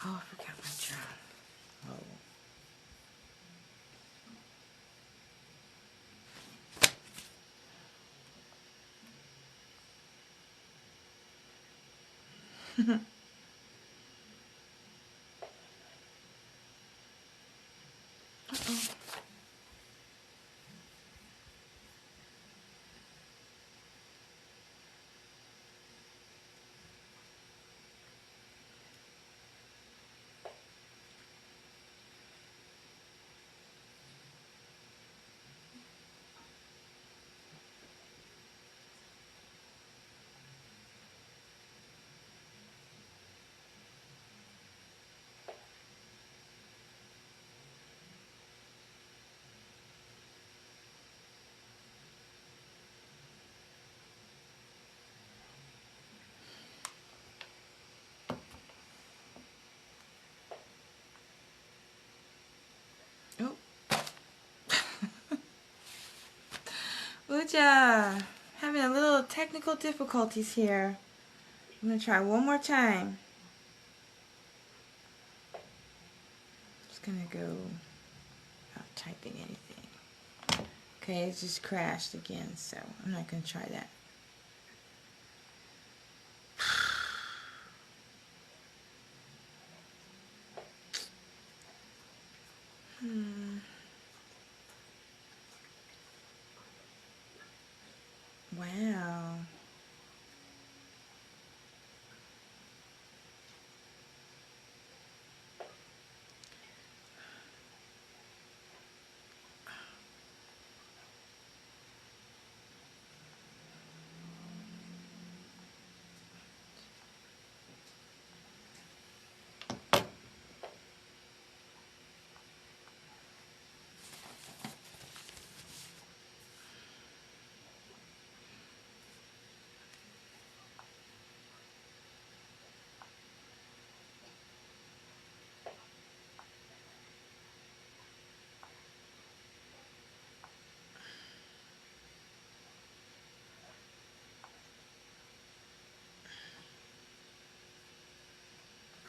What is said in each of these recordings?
Oh, I forgot my drum. Oh. Uh-oh. Oh. Uja, having a little technical difficulties here. I'm going to try one more time. Just going to go without typing anything. Okay, it just crashed again, so I'm not going to try that. Wow.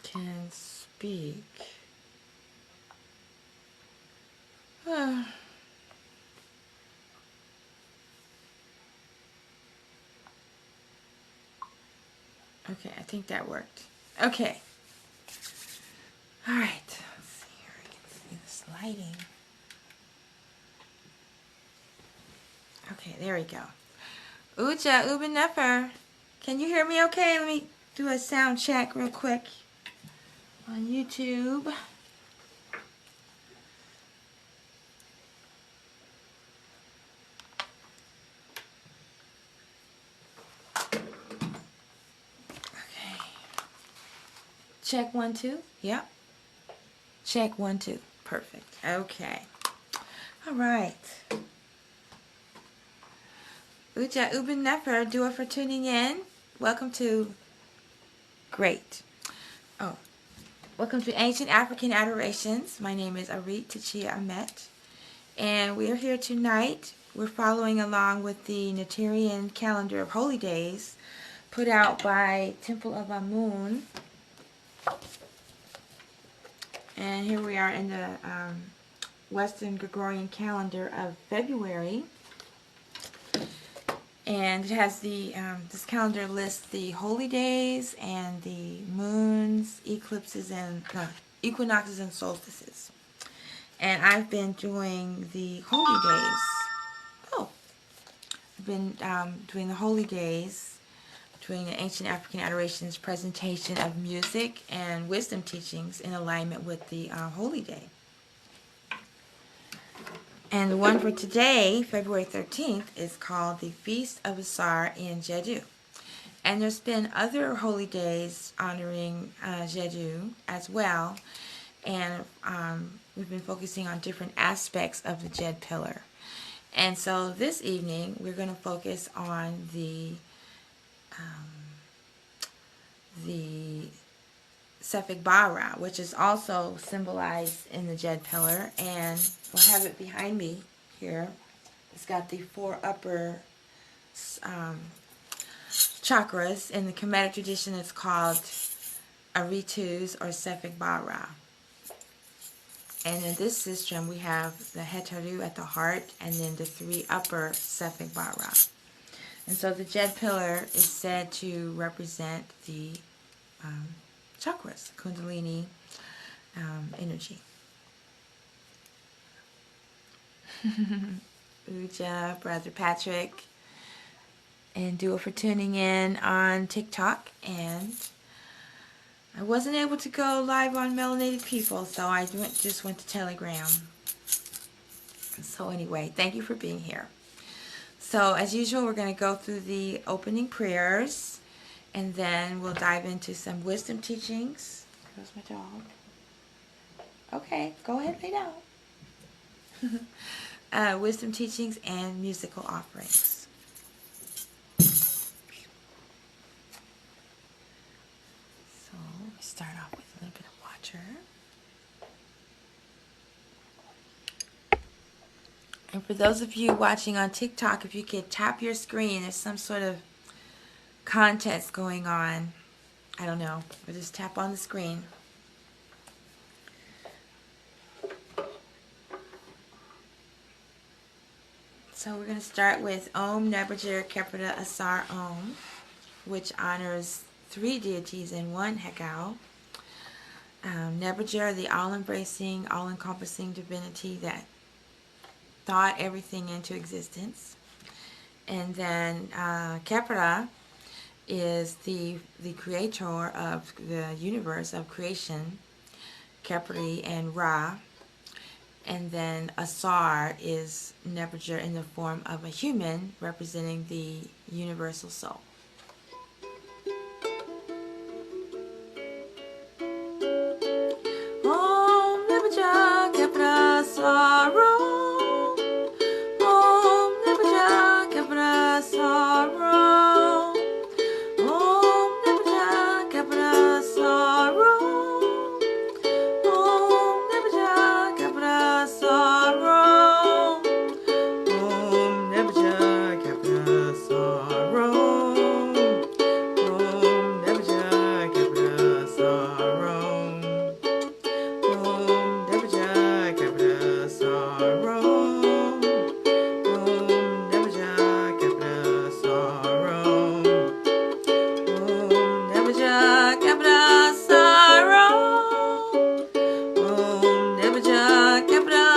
Can speak. Okay, I think that worked. Okay. All right. Let's see here. I can see this lighting. Okay, there we go. Uja, Uben Nefer. Can you hear me okay? Let me do a sound check real quick on YouTube. Okay. Check 1, 2. Yep. Check 1, 2. Perfect. Okay. All right. Uja Uben Nefer, dua for tuning in. Welcome to Great. Oh. Welcome to Ancient African Adorations. My name is Arit Tachia Amet. And we are here tonight. We're following along with the Naturian calendar of holy days put out by Temple of Amun. And here we are in the Western Gregorian calendar of February. And it has the, this calendar lists the holy days and the moons, eclipses, and equinoxes and solstices. And I've been doing the holy days. Oh, I've been doing the holy days, doing the Ancient African Adorations presentation of music and wisdom teachings in alignment with the holy day. And the one for today, February 13th, is called the Feast of Asar in Jjeddu. And there's been other holy days honoring Djeddu as well. And we've been focusing on different aspects of the Jed Pillar. And so this evening, we're going to focus on the Sefik Bara, which is also symbolized in the Jed Pillar. And we'll have it behind me here. It's got the 4 upper chakras. In the Kemetic tradition, it's called Aritus, or Sefik Bara. And in this system, we have the Hetaru at the heart, and then the 3 upper Sefik Bara. And so the Jed Pillar is said to represent the chakras, Kundalini energy. Uja, Brother Patrick, and Dua for tuning in on TikTok. And I wasn't able to go live on Melanated People, so I just went to Telegram. So anyway, thank you for being here. So as usual, we're going to go through the opening prayers, and then we'll dive into some wisdom teachings. There's my dog. Okay, go ahead, lay down. Wisdom teachings and musical offerings. So we start off with a little bit of water. And for those of you watching on TikTok, if you could tap your screen, there's some sort of contest going on. I don't know. Or just tap on the screen. So we're going to start with Om Nebuchadnezzar Keprata Asar Om, which honors 3 deities in one Hekau. Nebuchadnezzar, the all-embracing, all-encompassing divinity that thought everything into existence. And then Keprata is the creator of the universe of creation, Kepri and Ra. And then Asar is Nebuchadnezzar in the form of a human, representing the universal soul. Om Nebuchadnezzar Keprata Asar Om. Om Nebuchadnezzar Keprata Asar Om. Om Nebuchadnezzar Keprata Asar Om. Om Nebuchadnezzar Keprata Asar Om. Om Nebuchadnezzar Keprata Asar Om. Om Nebuchadnezzar Keprata Asar Om. Om Nebuchadnezzar Keprata Asar Om. Om Nebuchadnezzar Keprata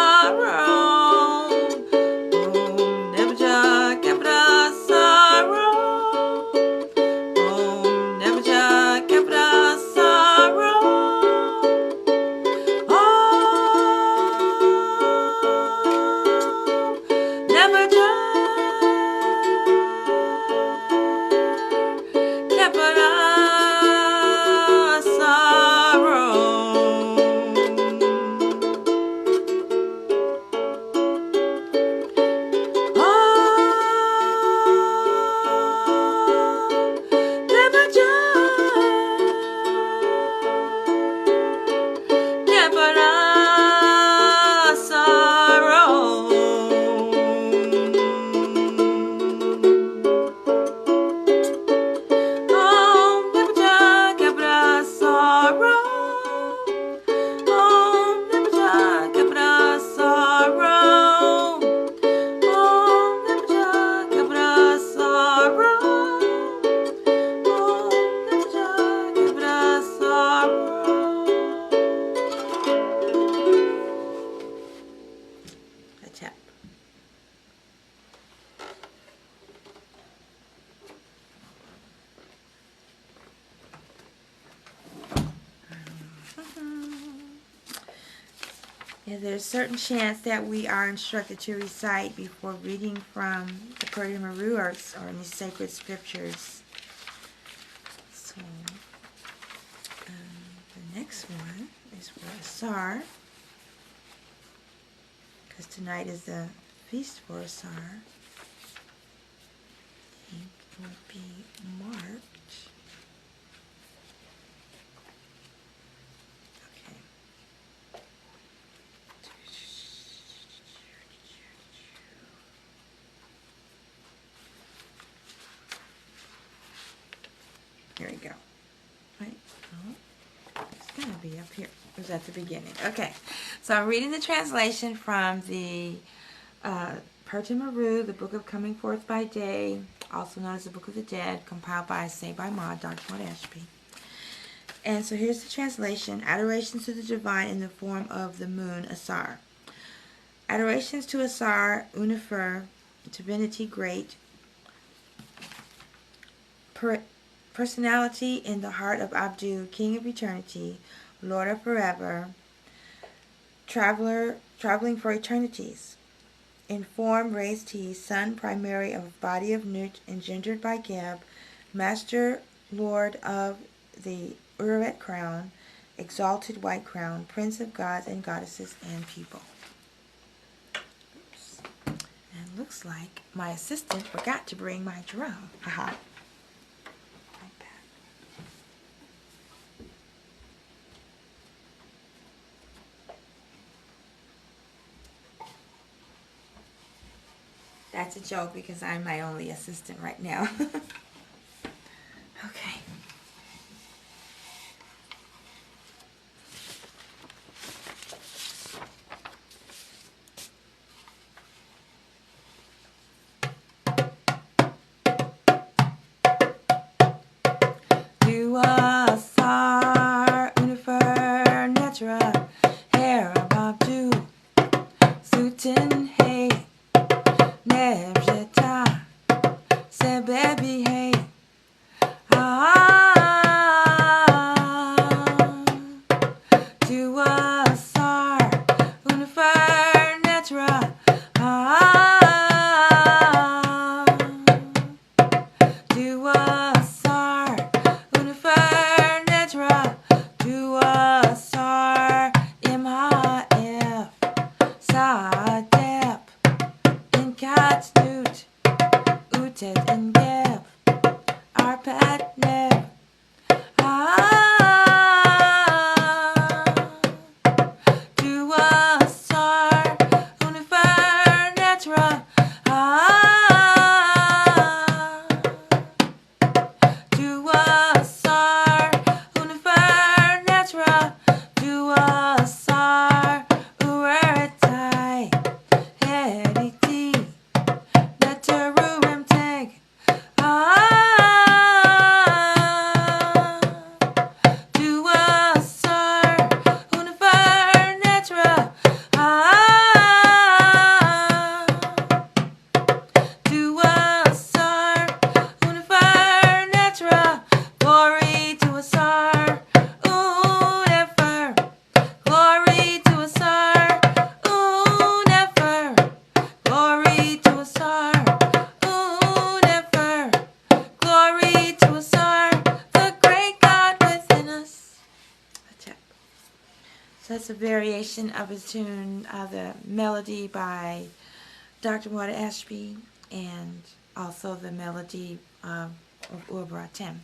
Asar Om. Om Nebuchadnezzar Keprata Asar Om. Om Nebuchadnezzar Keprata Asar Om. Om Nebuchadnezzar Keprata Asar Om. Om Nebuchadnezzar Keprata Asar Hotep. Yeah, there's certain chants that we are instructed to recite before reading from the Purdy Maru or in the sacred scriptures. So, the next one is for Asar, because tonight is the feast for Asar. I think it would be marked. Here we go. Right? be up here. It was at the beginning. Okay, so I'm reading the translation from the Perta Maru, the Book of Coming Forth by Day, also known as the Book of the Dead, compiled by Say by Ma, Dr. Maud Ashby. And so here's the translation. Adorations to the divine in the form of the moon, Asar. Adorations to Asar, Unifer, divinity great, personality in the heart of Abdu, King of eternity, Lord of forever, traveling for eternities. In form raised he, son primary of body of Nut, engendered by Geb, master lord of the Uret crown, exalted white crown, prince of gods and goddesses and people. Oops. And looks like my assistant forgot to bring my drum. Haha. Like that. That's a joke because I'm my only assistant right now. Okay. You are Asar, Unifer, Netra, Harab Abdu, Sutin, Hey, Nebjeta, Sebebi, Hey, you are Asar, Unifer, Netra, you are Asar, Unifer, Netra, you are Asar, Imha'ef, Sa'adep, Inkatnut, Utet, and Geb, Arpad, Neb, you are Asar, Unifer, Netra, you are Asar, Unifer, Netra, you are Asar, Uretai, Heriti, Neteruim Teg, you are Asar, Unifer, Netra, you are Asar, Unifer, Netra, glory to Asar, Unefer, glory to Asar, Unefer, glory to Asar, Unefer, glory to Asar, the great God within us. Hotep. So that's a variation of a tune, the melody by Dr. Maud Ashby, and also the melody of Urbratem.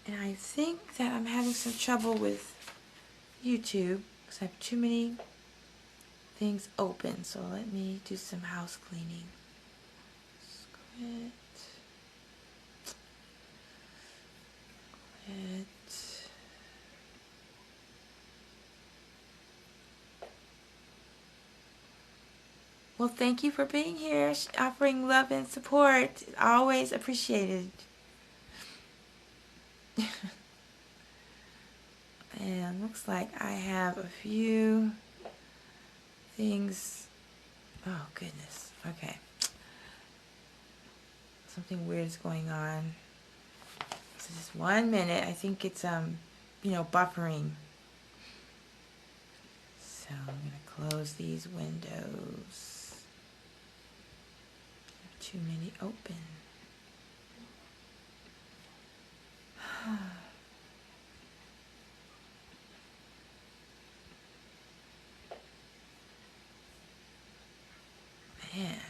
And I think that I'm having some trouble with YouTube because I have too many things open. So let me do some house cleaning. Quit. Well, thank you for being here, offering love and support. Always appreciated. And looks like I have a few things. Oh, goodness. Okay. Something weird is going on. So just 1 minute. I think it's, buffering. So I'm going to close these windows. Too many open. Man,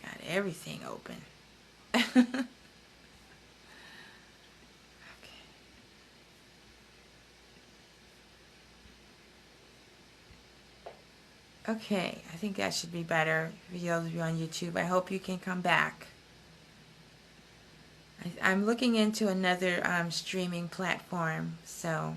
got everything open. Okay, I think that should be better for those of you on YouTube. I hope you can come back. I'm looking into another streaming platform, so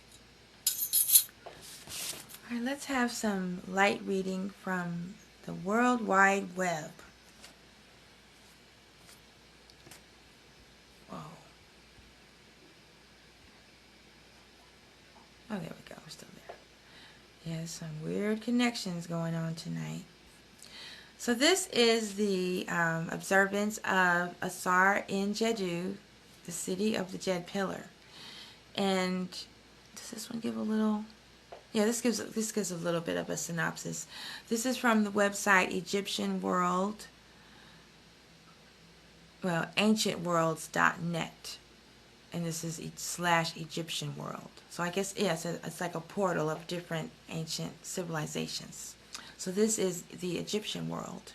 And let's have some light reading from the World Wide Web. Whoa. Oh, there we go. We're still there. Yeah, some weird connections going on tonight. So this is the observance of Asar in Djeddu, the city of the Jed Pillar. And does this one give a little... Yeah, this gives a little bit of a synopsis. This is from the website Egyptian World, well, ancientworlds.net. And this is / Egyptian World. So I guess, yeah, it's like a portal of different ancient civilizations. So this is the Egyptian world.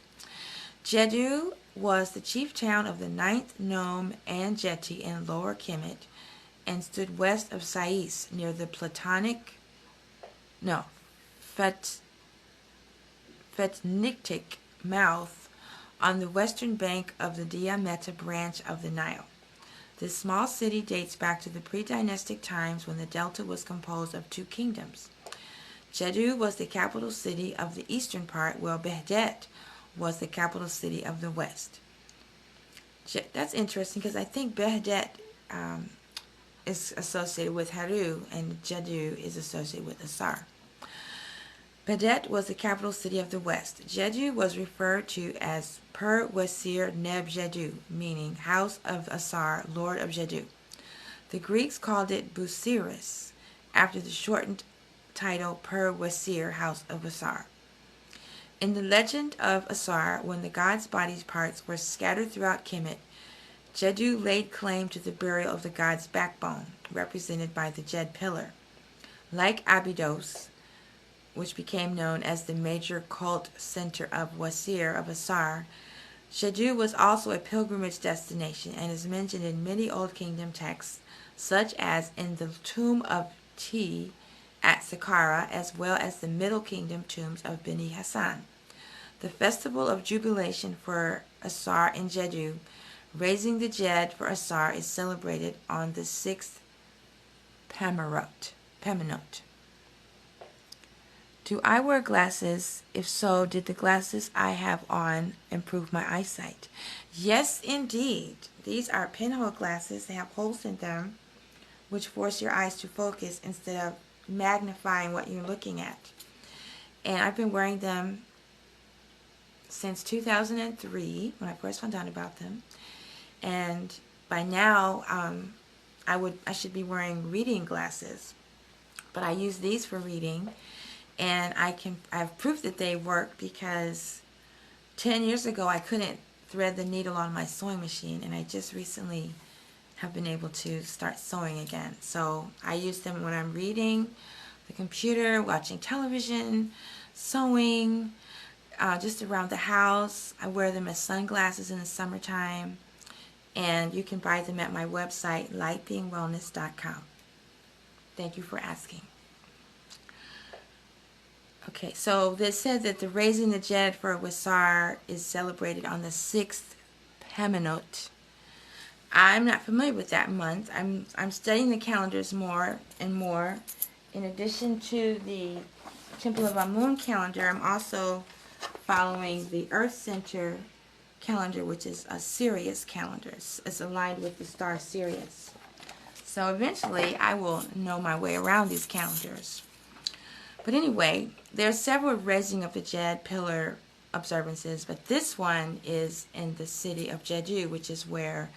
Djeddu was the chief town of the 9th nome Enjeti in Lower Kemet and stood west of Sais near the Phetnictic mouth on the western bank of the Diameta branch of the Nile. This small city dates back to the pre-dynastic times when the delta was composed of 2 kingdoms. Djeddu was the capital city of the eastern part, while Behdet was the capital city of the west. That's interesting because I think Behdet is associated with Haru and Djeddu is associated with Asar. Behdet was the capital city of the west. Djeddu was referred to as Per Wesir Neb Djeddu, meaning House of Asar, Lord of Djeddu. The Greeks called it Busiris, after the shortened title Per Wesir, House of Asar. In the legend of Asar, when the god's body parts were scattered throughout Kemet, Djeddu laid claim to the burial of the god's backbone, represented by the Jed Pillar. Like Abydos, which became known as the major cult center of Wesir of Asar, Djeddu was also a pilgrimage destination and is mentioned in many Old Kingdom texts, such as in the tomb of Ti at Saqqara, as well as the Middle Kingdom tombs of Beni Hassan. The festival of jubilation for Asar in Djeddu, raising the Jed for Asar, is celebrated on the 6th Pamanot. Do I wear glasses? If so, did the glasses I have on improve my eyesight? Yes, indeed. These are pinhole glasses. They have holes in them, which force your eyes to focus instead of magnifying what you're looking at. And I've been wearing them since 2003 when I first found out about them. And by now, I should be wearing reading glasses. But I use these for reading. And I have proof that they work because 10 years ago I couldn't thread the needle on my sewing machine, and I just recently have been able to start sewing again. So I use them when I'm reading the computer, watching television, sewing, just around the house. I wear them as sunglasses in the summertime, and you can buy them at my website, lightbeingwellness.com. Thank you for asking. Okay, so they said that the raising the Jed for Asar is celebrated on the 6th Pamanot. I'm not familiar with that month. I'm studying the calendars more and more. In addition to the Temple of Amun calendar, I'm also following the Earth Center calendar, which is a Sirius calendar. It's aligned with the star Sirius. So eventually I will know my way around these calendars. But anyway, there are several raising of the Jed Pillar observances, but this one is in the city of Djeddu, which is where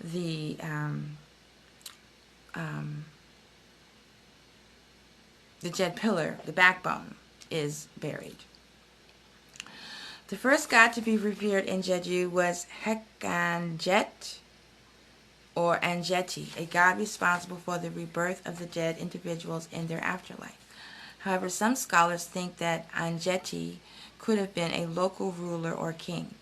the Jed Pillar, the backbone, is buried. The first god to be revered in Djeddu was Hekanjet, or Enjeti, a god responsible for the rebirth of the dead individuals in their afterlife. However, some scholars think that Enjeti could have been a local ruler or king.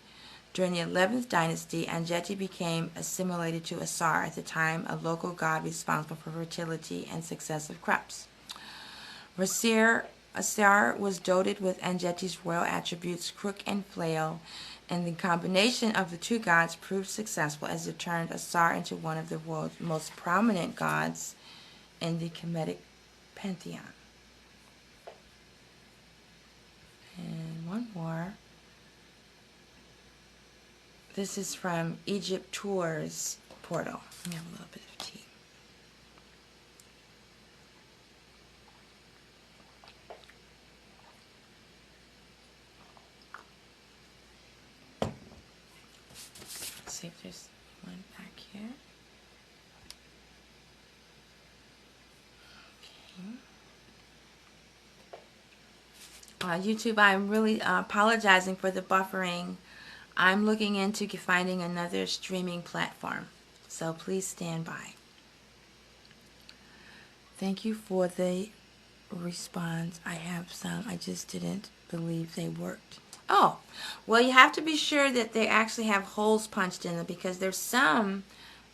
During the 11th dynasty, Enjeti became assimilated to Asar, at the time a local god responsible for fertility and successive crops. Asar was dotted with Enjeti's royal attributes, crook and flail, and the combination of the two gods proved successful as it turned Asar into one of the world's most prominent gods in the Kemetic pantheon. And one more. This is from Egypt Tours portal. Let me have a little bit of tea. Let's see if there's one back here. YouTube, I'm really apologizing for the buffering. I'm looking into finding another streaming platform, so please stand by. Thank you for the response. I have some. I just didn't believe they worked. Oh, well, you have to be sure that they actually have holes punched in them, because there's some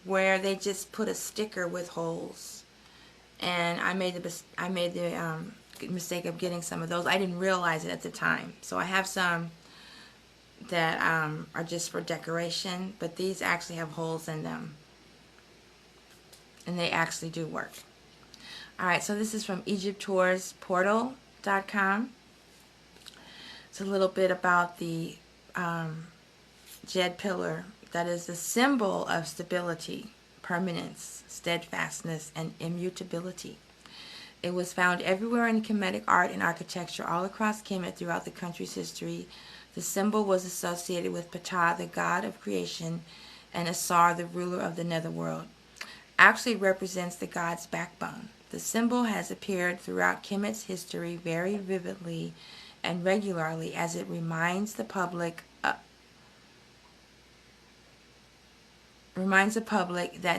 where they just put a sticker with holes, and I made the mistake of getting some of those. I didn't realize it at the time, so I have some that are just for decoration, but these actually have holes in them, and they actually do work. Alright, so this is from EgyptToursPortal.com. It's a little bit about the Jed Pillar, that is the symbol of stability, permanence, steadfastness, and immutability. It was found everywhere in Kemetic art and architecture all across Kemet throughout the country's history. The symbol was associated with Ptah, the god of creation, and Asar, the ruler of the netherworld. Actually represents the god's backbone. The symbol has appeared throughout Kemet's history very vividly and regularly, as it reminds the public that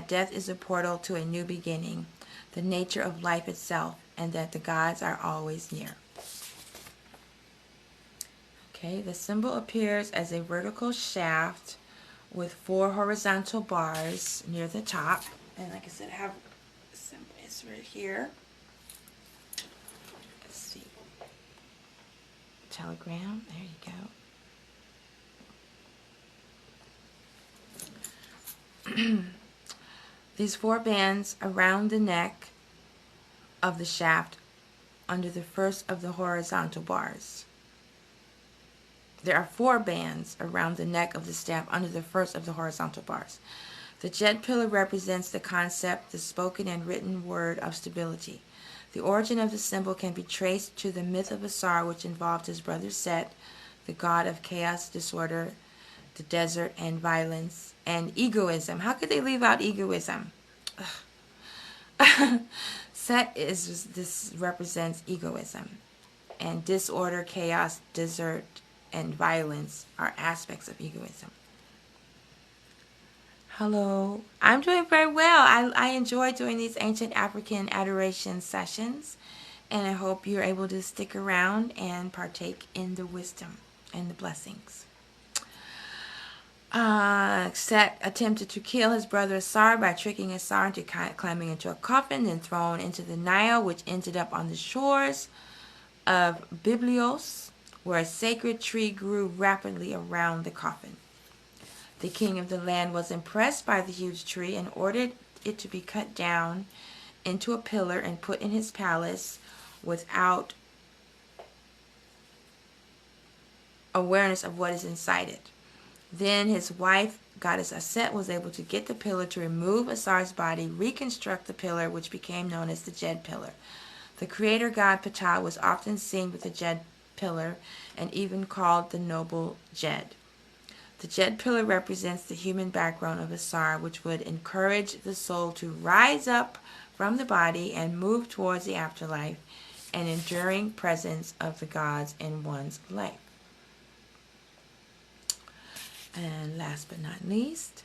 death is a portal to a new beginning, the nature of life itself, and that the gods are always near. Okay, the symbol appears as a vertical shaft with 4 horizontal bars near the top. And like I said, I have the symbol is right here. Let's see. Telegram, there you go. These 4 bands around the neck of the shaft under the first of the horizontal bars. There are 4 bands around the neck of the staff under the first of the horizontal bars. The Jed Pillar represents the concept, the spoken and written word of stability. The origin of the symbol can be traced to the myth of Asar, which involved his brother Set, the god of chaos, disorder, the desert, and violence, and egoism. How could they leave out egoism? Set this represents egoism, and disorder, chaos, desert, and violence are aspects of egoism. Hello, I'm doing very well. I enjoy doing these ancient African adoration sessions, and I hope you're able to stick around and partake in the wisdom and the blessings. Set attempted to kill his brother Asar by tricking Asar into climbing into a coffin, then thrown into the Nile, which ended up on the shores of Biblios, where a sacred tree grew rapidly around the coffin. The king of the land was impressed by the huge tree and ordered it to be cut down into a pillar and put in his palace without awareness of what is inside it. Then his wife, goddess Aset, was able to get the pillar to remove Asar's body, reconstruct the pillar, which became known as the Jed Pillar. The creator god Ptah was often seen with the Jed Pillar and even called the noble Jed. The Jed Pillar represents the human background of Asar, which would encourage the soul to rise up from the body and move towards the afterlife, an enduring presence of the gods in one's life. And last but not least,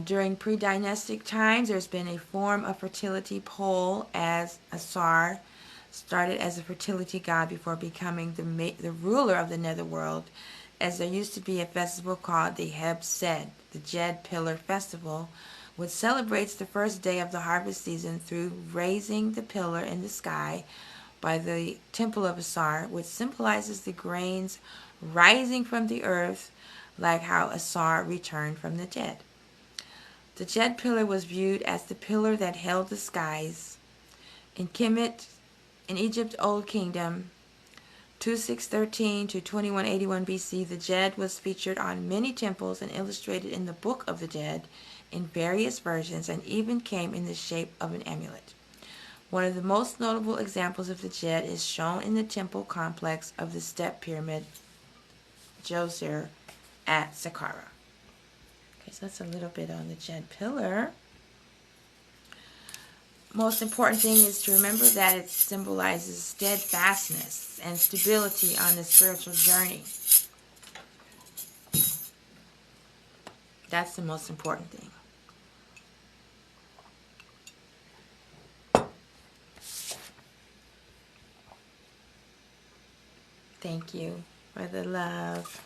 during pre-dynastic times, there's been a form of fertility pole, as Asar started as a fertility god before becoming the ruler of the netherworld, as there used to be a festival called the the Jed Pillar Festival, which celebrates the first day of the harvest season through raising the pillar in the sky by the temple of Asar, which symbolizes the grains rising from the earth, like how Asar returned from the dead. The Jed Pillar was viewed as the pillar that held the skies. In Kemet, In Egypt's Old Kingdom, 2613 to 2181 BC, the Jed was featured on many temples and illustrated in the Book of the Jed in various versions, and even came in the shape of an amulet. One of the most notable examples of the Jed is shown in the temple complex of the step pyramid Djoser at Saqqara. Okay, so that's a little bit on the Jed Pillar. Most important thing is to remember that it symbolizes steadfastness and stability on the spiritual journey. That's the most important thing. Thank you for the love.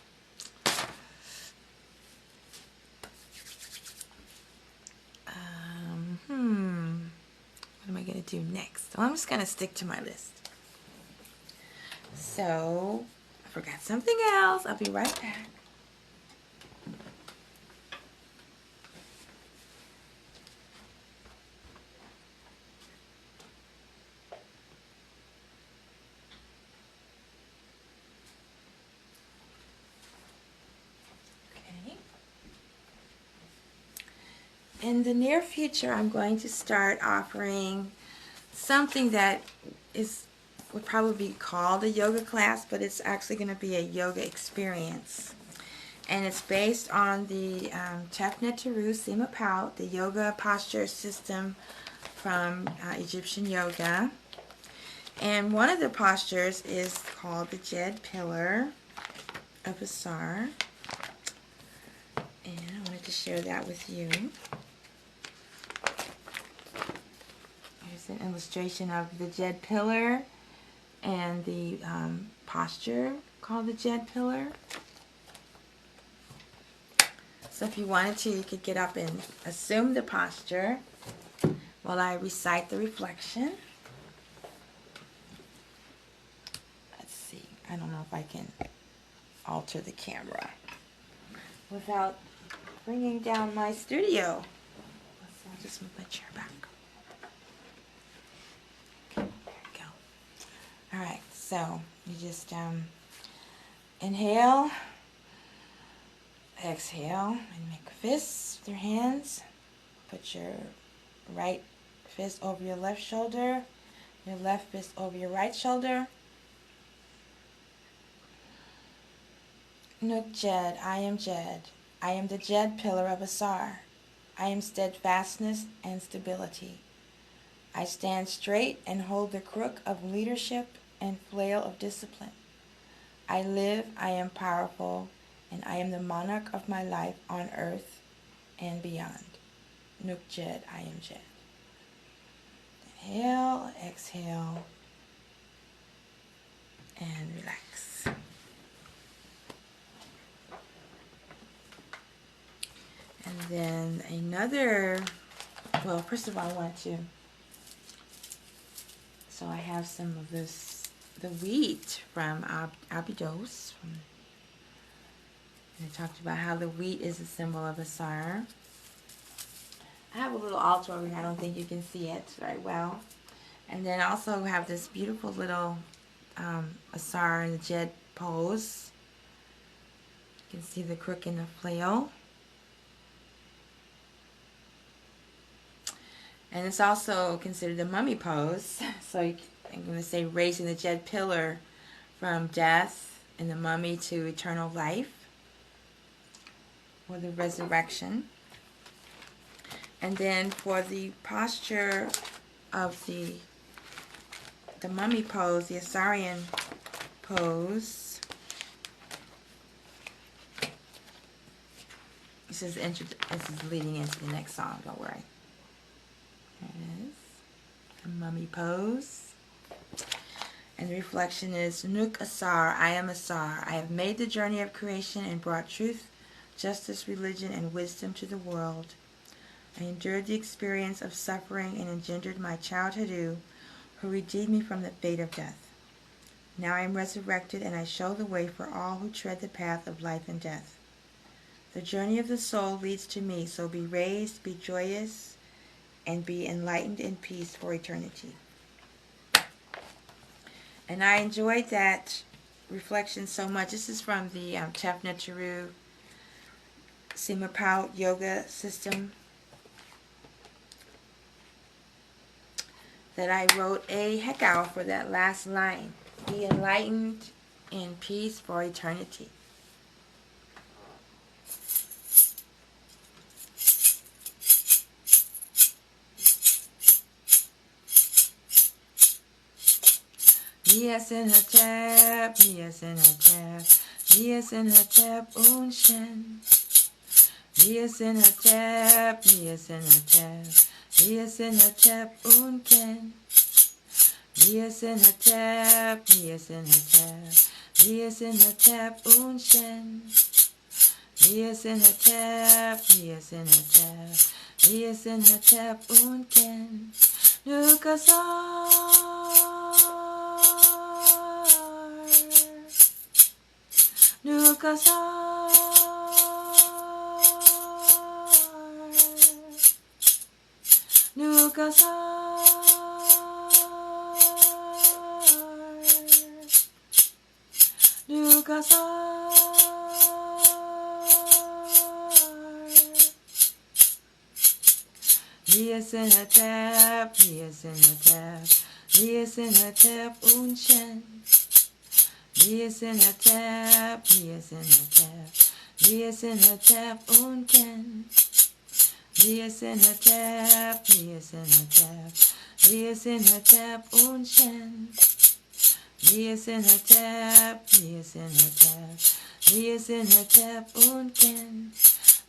What am I going to do next? Well, I'm just going to stick to my list. So, I forgot something else. I'll be right back. Okay. In the near future, I'm going to start offering something that would probably be called a yoga class, but it's actually going to be a yoga experience. And it's based on the Tefnet Teru Sima Pout, the yoga posture system from Egyptian yoga. And one of the postures is called the Jed Pillar of Asar. And I wanted to share that with you. Here's an illustration of the Jed Pillar and the posture called the Jed Pillar. So if you wanted to, you could get up and assume the posture while I recite the reflection. Let's see. I don't know if I can alter the camera without bringing down my studio. So I'll just move my chair back. Okay, there we go. Alright, so you just inhale, exhale, and make fists with your hands. Put your right fist over your left shoulder, your left fist over your right shoulder. Nuk Jed, I am Jed. I am the Jed Pillar of Asar. I am steadfastness and stability. I stand straight and hold the crook of leadership and flail of discipline. I live, I am powerful, and I am the monarch of my life on earth and beyond. Nuk Jed, I am Jed. Inhale, exhale, and relax. And then another, well, first of all, I want to, so I have some of this, the wheat from Abydos. And I talked about how the wheat is a symbol of Asar. I have a little altar over here. I don't think you can see it very well. And then also have this beautiful little Asar in the Jed pose. You can see the crook and the flail. And it's also considered the mummy pose. So I'm going to say raising the Jed Pillar from death and the mummy to eternal life, or the resurrection. And then for the posture of the mummy pose, the Asarian pose, this is leading into the next song, don't worry. There it is, the mummy pose. And the reflection is, Nuk Asar, I am Asar. I have made the journey of creation and brought truth, justice, religion, and wisdom to the world. I endured the experience of suffering and engendered my child Djeddu, who redeemed me from the fate of death. Now I am resurrected, and I show the way for all who tread the path of life and death. The journey of the soul leads to me, so be raised, be joyous, and be enlightened in peace for eternity. And I enjoyed that reflection so much. This is from the Chefna Charu Sima yoga system that I wrote a heck out for that last line. Be enlightened in peace for eternity. Miyasin Hotep, Miyasin Hotep, Miyasin Hotep Unshen. Miyasin Hotep, Miyasin Hotep, Miyasin Hotep Unken. Miyasin Hotep, Miyasin Hotep, Miyasin Hotep Unshen. Miyasin Hotep, Miyasin Hotep, Miyasin Hotep Unken. Nukasar. Nukasar, Nukasar, Nukasar, Miyasin Hotep, Miyasin Hotep, Miyasin Hotep Unshen. Miyasin Hotep, Miyasin Hotep, Miyasin Hotep Unken. Miyasin Hotep, Miyasin Hotep, Miyasin Hotep Unshen. Miyasin Hotep, Miyasin Hotep, Miyasin Hotep Unken.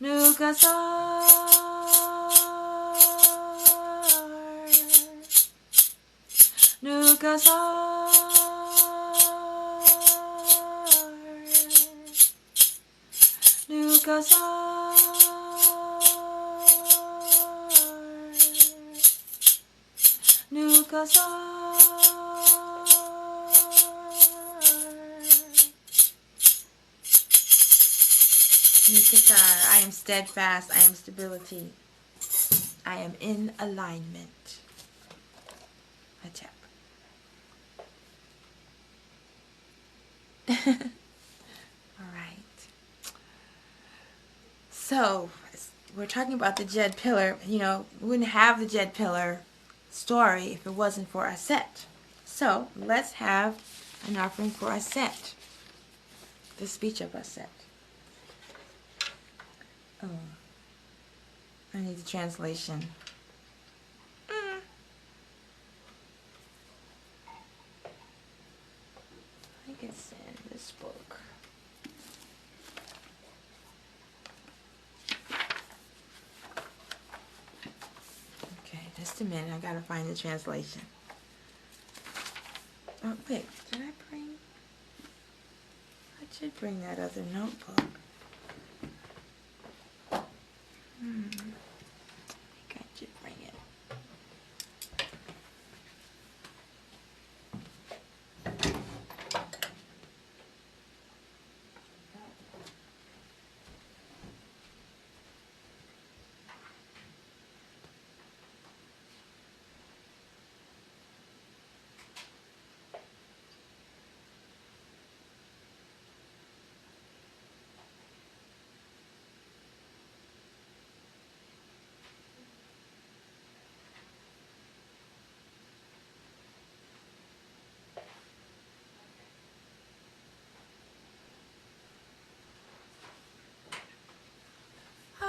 Nukasar, Nukasar. Nukasar, Nukasar, Nukasar. I am steadfast. I am stability. I am in alignment. Hotep. All right. So, we're talking about the Jed Pillar. You know, we wouldn't have the Jed Pillar story if it wasn't for Aset. So, let's have an offering for Aset. The speech of Aset. Oh, I need the translation. I think it's in this book. Just a minute, I gotta find the translation. Oh, wait, did I bring? I did bring that other notebook. I think I did bring it.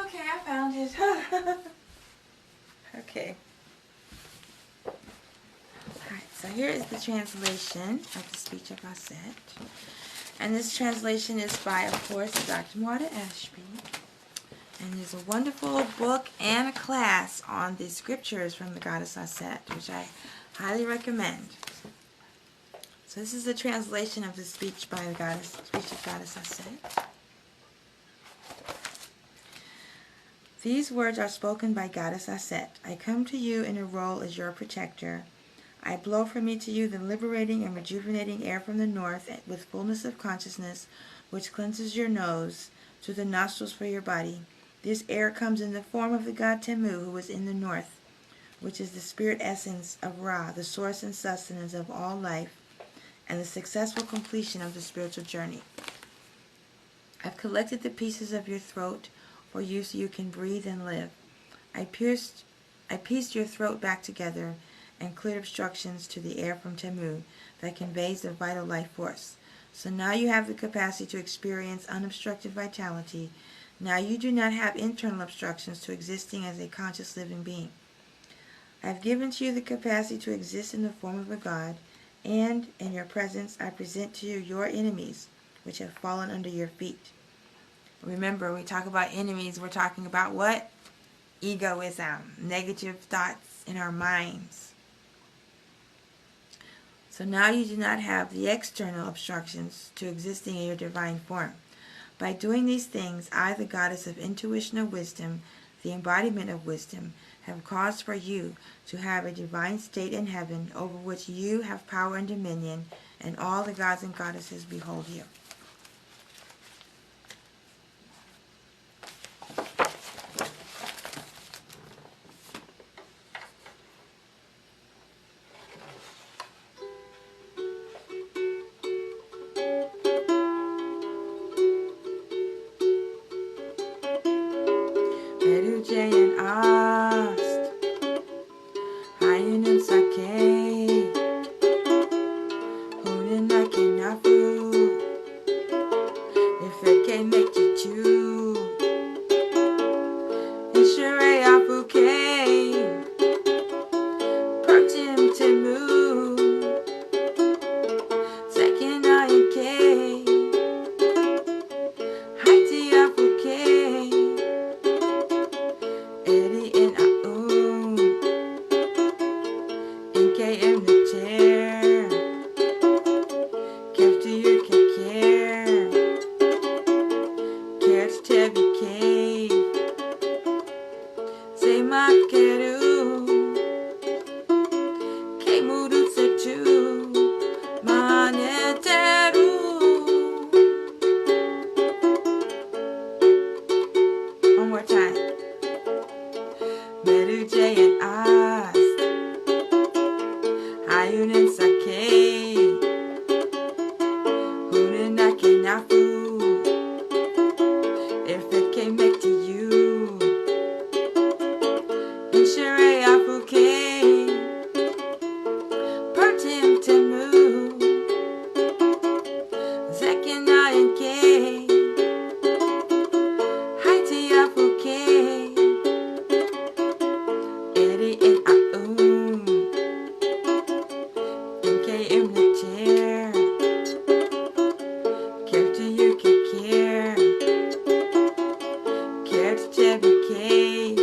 Okay, I found it. Okay. Alright, so here is the translation of the speech of Aset. And this translation is by, of course, Dr. Marta Ashby. And there's a wonderful book and a class on the scriptures from the goddess Aset, which I highly recommend. So this is the translation of the speech by the goddess, speech of goddess Aset. These words are spoken by goddess Aset. I come to you in a role as your protector. I blow from me to you the liberating and rejuvenating air from the north with fullness of consciousness, which cleanses your nose to the nostrils for your body. This air comes in the form of the god Temu, who is in the north, which is the spirit essence of Ra, the source and sustenance of all life. and the successful completion of the spiritual journey. I've collected the pieces of your throat for you so you can breathe and live. I pieced your throat back together and cleared obstructions to the air from Temu that conveys the vital life force. So now you have the capacity to experience unobstructed vitality. Now you do not have internal obstructions to existing as a conscious living being. I have given to you the capacity to exist in the form of a God, and in your presence I present to you your enemies, which have fallen under your feet. Remember, we talk about enemies, we're talking about what? Egoism, negative thoughts in our minds. So now you do not have the external obstructions to existing in your divine form. By doing these things, I, the goddess of intuition of wisdom, the embodiment of wisdom, have caused for you to have a divine state in heaven over which you have power and dominion, and all the gods and goddesses behold you. Jed and Ast, Hayun and Sake, Hunin Nake Nafu, if it can make you chew, Ishere Afuke, Pertim Timu, Second Ayake, Haiti Afuke, Eddie and Aum, NKM the chair, Kev to you can care, Care to Tebi Cave, Say Makeru, K Mudu Setu, Maneteru. One more time. Meru J and Ast, Hayun and Sake, Hunin Nake Nafu, if it came back to you, Inshere Afuke, Pertim Temu, Zekina and K, Haiti Afuke, Eddie and Aum, NKM the chair, Care to you can care, Care to Tebi Cave,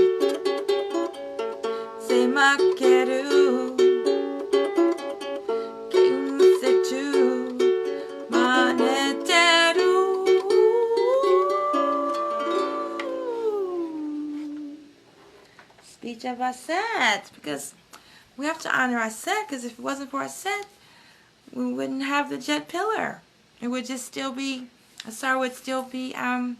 Say Makeru, King Setu, Maneteru. Speech of Asar, because we have to honor Asar, because if it wasn't for Asar, we wouldn't have the Jed Pillar. It would just still be, Asar would still be a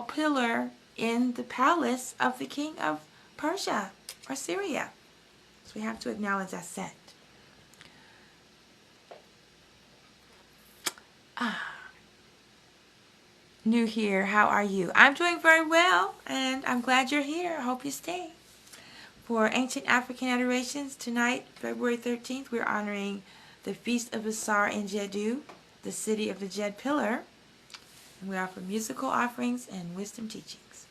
pillar in the palace of the king of Persia or Syria. So we have to acknowledge Asar. New here, how are you? I'm doing very well, and I'm glad you're here. I hope you stay. For Ancient African Adorations, tonight, February 13th, we're honoring the Feast of Asar in Djeddu, the city of the Jed Pillar. And we offer musical offerings and wisdom teachings.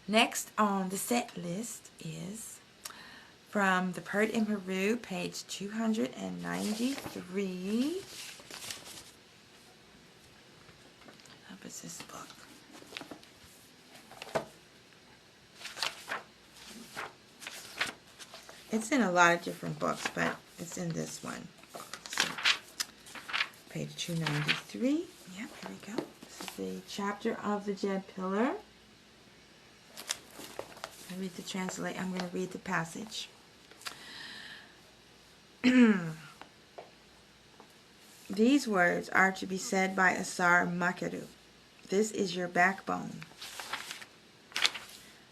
Next on the set list is from the Pert in Peru, page 293. What is this book? It's in a lot of different books, but it's in this one. So, page 293. Yep, here we go. This is the chapter of the Jed Pillar. I read the translate. I'm going to read the passage. These words are to be said by Asar Makeru. This is your backbone.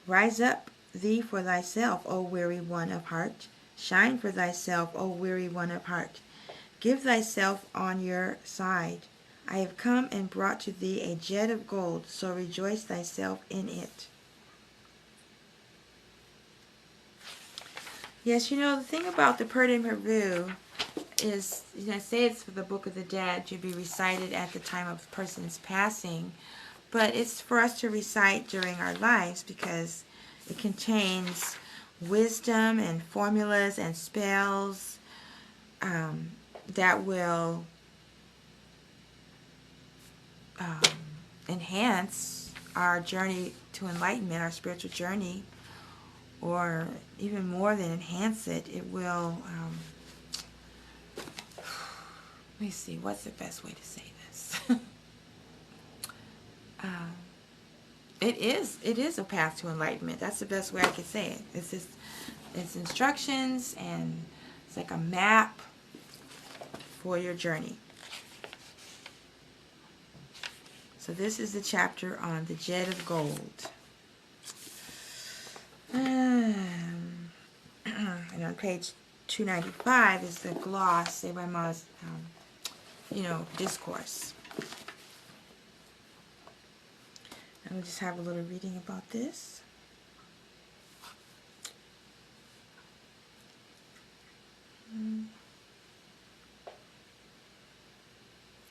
Rise up thee for thyself, O weary one of heart. Shine for thyself, O weary one of heart. Give thyself on your side. I have come and brought to thee a jet of gold, so rejoice thyself in it. Yes, the thing about the Purdah and Haru is, I say it's for the Book of the Dead to be recited at the time of a person's passing, but it's for us to recite during our lives because it contains wisdom and formulas and spells that will enhance our journey to enlightenment, our spiritual journey, or even more than enhance it, it will, let me see, what's the best way to say this? It is a path to enlightenment. That's the best way I could say it. It's instructions, and it's like a map for your journey. So this is the chapter on the jet of gold. And on page 295 is the gloss, Sebai Ma's, discourse. And we'll just have a little reading about this.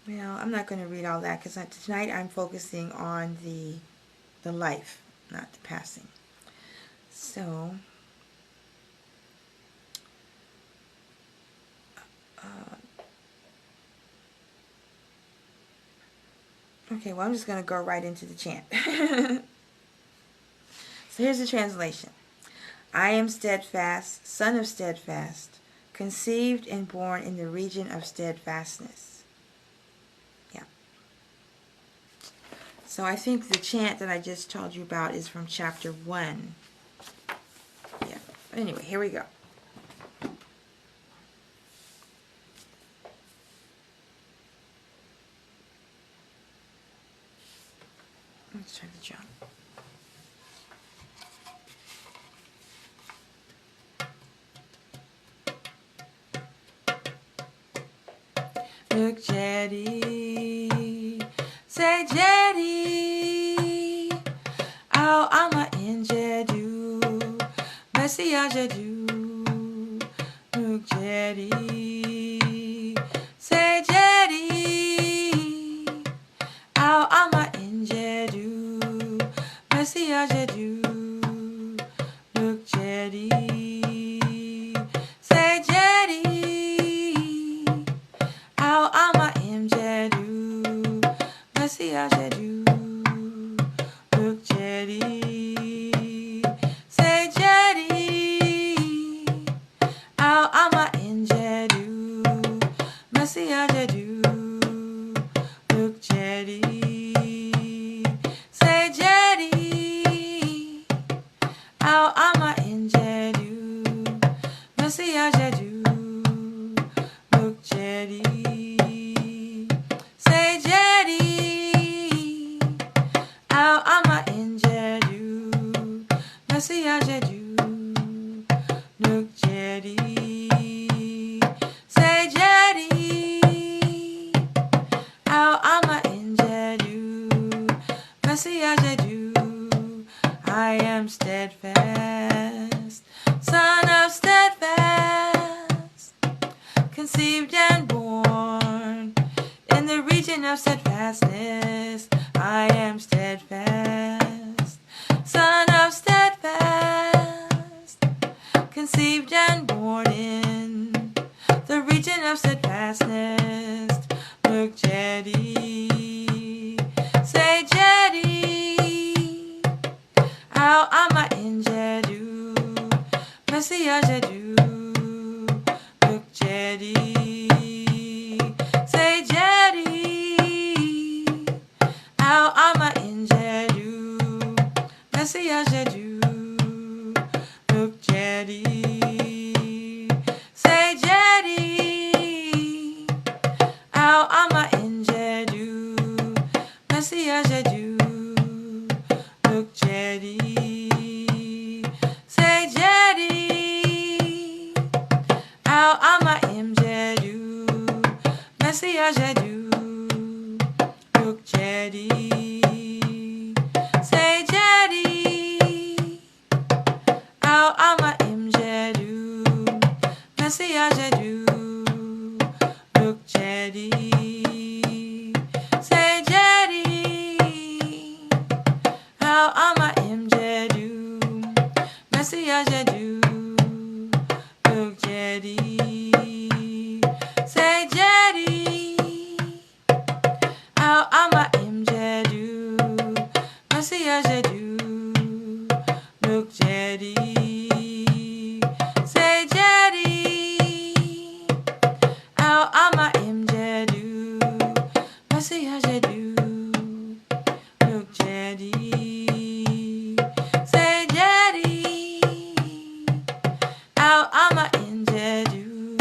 Well, I'm not going to read all that because tonight I'm focusing on the life, not the passing. So, okay, well, I'm just going to go right into the chant. So here's the translation. I am steadfast, son of steadfast, conceived and born in the region of steadfastness. Yeah. So I think the chant that I just told you about is from chapter 1. Yeah. But anyway, here we go. Let's try to jump. Look, Jedi, say Jedi, I'll ama in Jjeddu, Messiah Jjeddu. Look, Jedi, say Jedi, I'll ama in Jjeddu, Messiah Jjeddu. Look, Jedi, say Jedi, I'll ama in Jjeddu, Messiah Jjeddu. Look, Jedi, say Jedi, I'll ama in Jjeddu, Messiah Jjeddu. Look, Jedi, say Jedi, I'll ama in Jjeddu, Messiah Jjeddu. Look, Jedi, say Jedi, I'll ama in Jjeddu, Messiah Jjeddu. Look, Jedi, say Jedi, I'll ama in Jjeddu, Messiah Jjeddu. I am steadfast, son of steadfast, conceived and born in the region of steadfastness. I am steadfast, son of steadfast, conceived and born in the region of steadfastness. Look, Jedi, say Jedi, I'll ama in Jjeddu, Messiah Jjeddu. Look, Jedi, say Jedi, I'll ama in Jjeddu, Messiah Jjeddu. Look, Jedi, say Jedi, I'll ama in Jjeddu, Messiah Jjeddu. Look, Jedi, say Jedi, Messiah Jjeddu, look Jedi, say Jedi, Al Ama Im Jjeddu, Messiah Jjeddu, look Jedi, say Jedi, Al Ama Im Jjeddu, Messiah Jjeddu, look Jedi, say Jedi, Al Ama Im Jjeddu, Messiah Jjeddu, look Jedi, say Jedi, Al Ama Im Jjeddu, Messiah Jjeddu, look Jedi, say Jedi, Al Ama Im Jjeddu,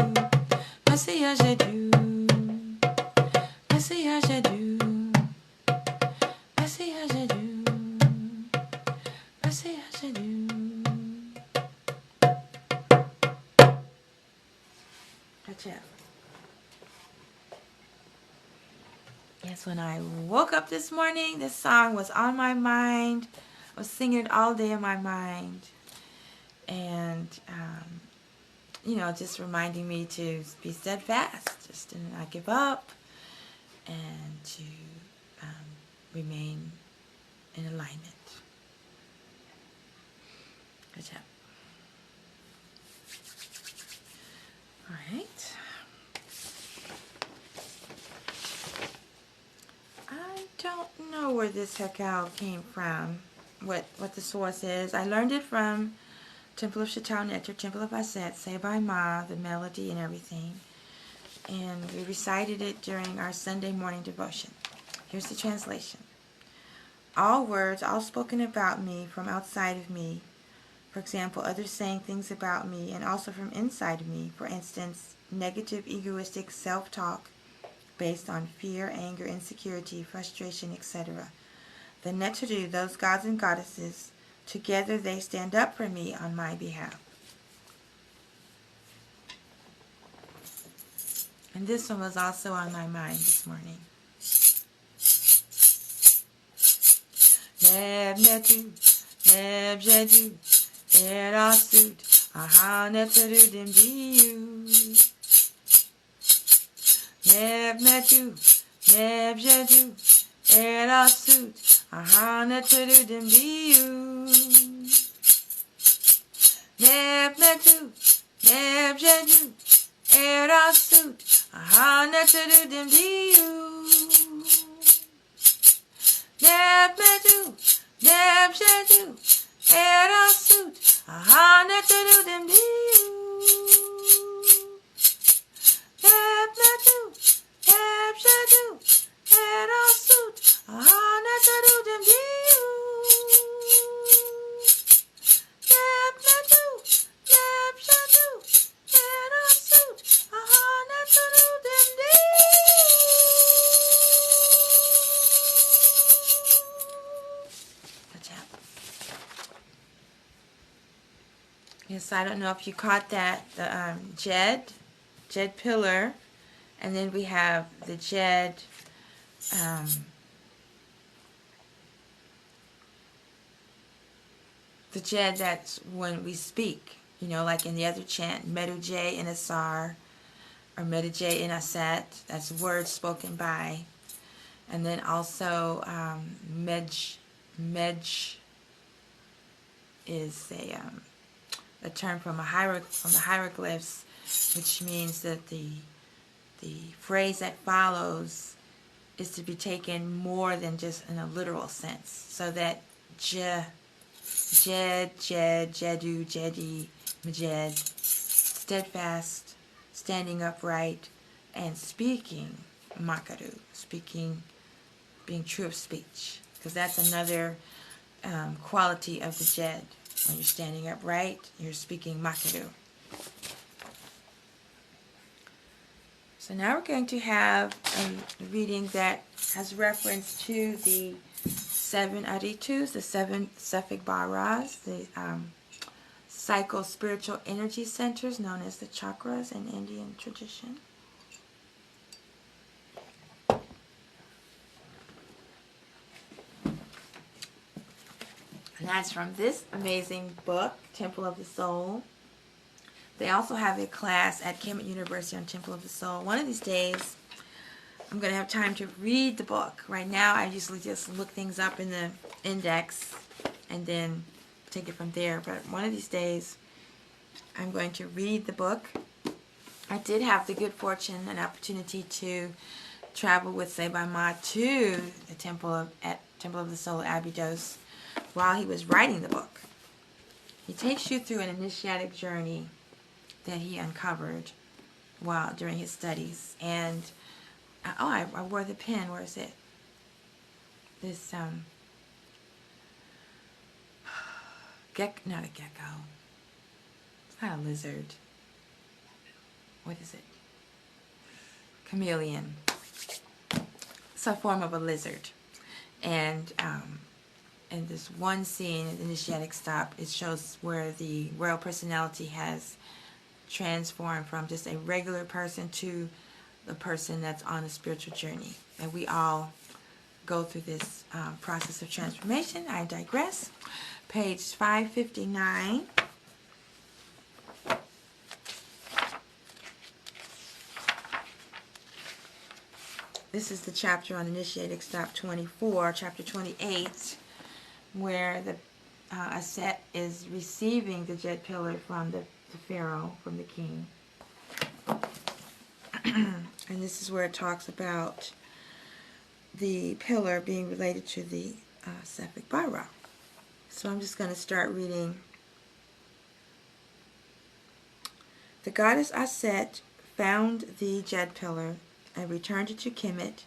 Messiah Jjeddu, Messiah Jjeddu, Messiah Jjeddu, Messiah Jjeddu. Hotep. Yes, when I woke up this morning, this song was on my mind. I was singing it all day in my mind. And, you know, just reminding me to be steadfast, just to not give up, and to remain in alignment. Good job. All right. I don't know where this hekal came from, what the source is. I learned it from Temple of Chateau Nectar, Temple of Aset, Say by Ma, the melody and everything. And we recited it during our Sunday morning devotion. Here's the translation. All words, all spoken about me from outside of me, for example, others saying things about me, and also from inside of me, for instance, negative, egoistic self-talk based on fear, anger, insecurity, frustration, etc. The Djeddu, those gods and goddesses, together they stand up for me on my behalf. And this one was also on my mind this morning. Neb Netu, Neb Jjeddu, Erasut, Aha Neteru Dim Diu. Neb Netu, Neb Jjeddu, Erasut, Aha Neteru Dim Diu. Neb Netu, Neb Jjeddu, Erasut, Aha Neteru Dim Diu. Neb Netu, Neb Jjeddu, Erasut, Aha Neteru Dim Diu. Neb Netu, Neb Jjeddu, Erasut, Aha Neteru Dim Diu. Neb Netu, Neb Jjeddu, Erasut, Aha Neteru Dim Diu. Yes, I don't know if you caught that. The Jed Pillar, and then we have the Jed that's when we speak, you know, like in the other chant, Medu J in Asar, or Medu J in Aset, that's words spoken by. And then also Medj is a term from the hieroglyphs, which means that the phrase that follows is to be taken more than just in a literal sense. So that Jed, Djeddu, Jedi, Majed, steadfast, standing upright, and speaking Makaru, speaking, being true of speech. Because that's another quality of the Jed. When you're standing upright, you're speaking Makaru. So now we're going to have a reading that has reference to the 7 Aritus, the 7 Sefik Baras, the psycho-spiritual energy centers known as the chakras in Indian tradition. And that's from this amazing book, Temple of the Soul. They also have a class at Kemet University on Temple of the Soul. One of these days, I'm going to have time to read the book. Right now, I usually just look things up in the index and then take it from there. But one of these days, I'm going to read the book. I did have the good fortune and opportunity to travel with Sabai Ma to the Temple of the Soul at Abydos while he was writing the book. He takes you through an initiatic journey that he uncovered during his studies. And I wore the pen. Where is it? This not a gecko. It's not a lizard. What is it? Chameleon. It's a form of a lizard. And in this one scene, in the initiatic stop, it shows where the royal personality has transformed from just a regular person to the person that's on a spiritual journey. And we all go through this process of transformation. I digress. Page 559. This is the chapter on initiatic stop 24, chapter 28, where the Aset is receiving the Jed Pillar from the Pharaoh, from the king. And this is where it talks about the pillar being related to the Sefik Bara. So I'm just going to start reading. The goddess Aset found the Jed Pillar and returned it to Kemet.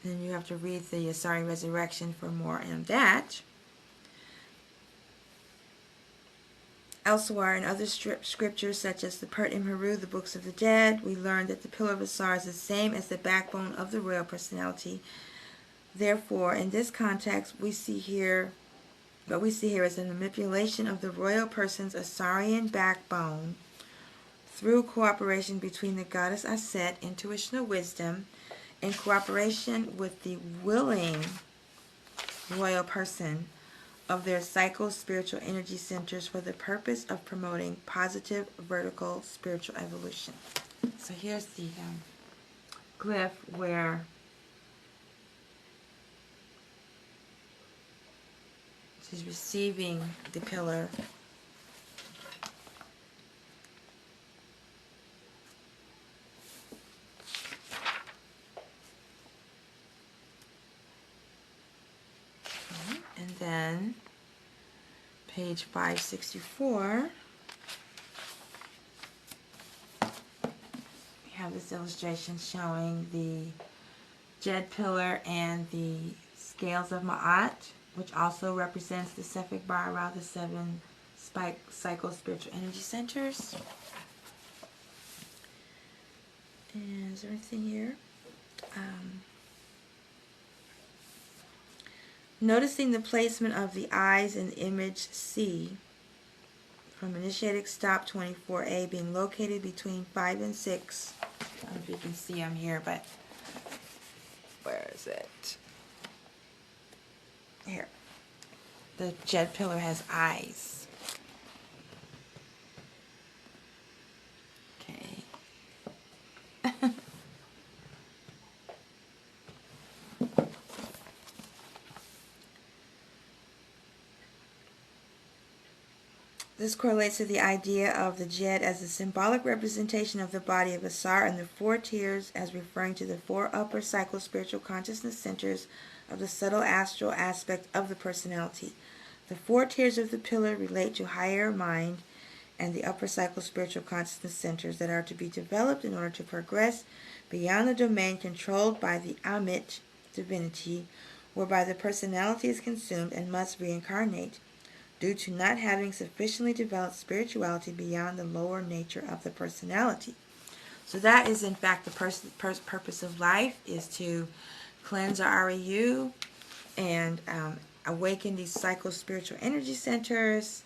And you have to read the Asari Resurrection for more on that. Elsewhere in other scriptures, such as the Pert Imheru, the Books of the Dead, we learn that the Pillar of Asar is the same as the backbone of the royal personality. Therefore, in this context, what we see here is a manipulation of the royal person's Asarian backbone through cooperation between the goddess Aset, intuition of wisdom, in cooperation with the willing royal person of their psycho-spiritual energy centers for the purpose of promoting positive vertical spiritual evolution. So here's the glyph where she's receiving the pillar. And then page 564, we have this illustration showing the Jed Pillar and the scales of Ma'at, which also represents the Sefik Bara, the 7 psycho-spiritual energy centers. And is there anything here? Noticing the placement of the eyes in image C from initiatic stop 24A being located between 5 and 6. I don't know if you can see them here, but where is it? Here. The Jed Pillar has eyes. Okay. This correlates to the idea of the Jed as a symbolic representation of the body of Asar and the 4 tiers as referring to the 4 upper psycho-spiritual consciousness centers of the subtle astral aspect of the personality. The 4 tiers of the pillar relate to higher mind and the upper psycho-spiritual consciousness centers that are to be developed in order to progress beyond the domain controlled by the Amit divinity, whereby the personality is consumed and must reincarnate, due to not having sufficiently developed spirituality beyond the lower nature of the personality. So that is in fact the purpose of life, is to cleanse our REU and awaken these psycho-spiritual energy centers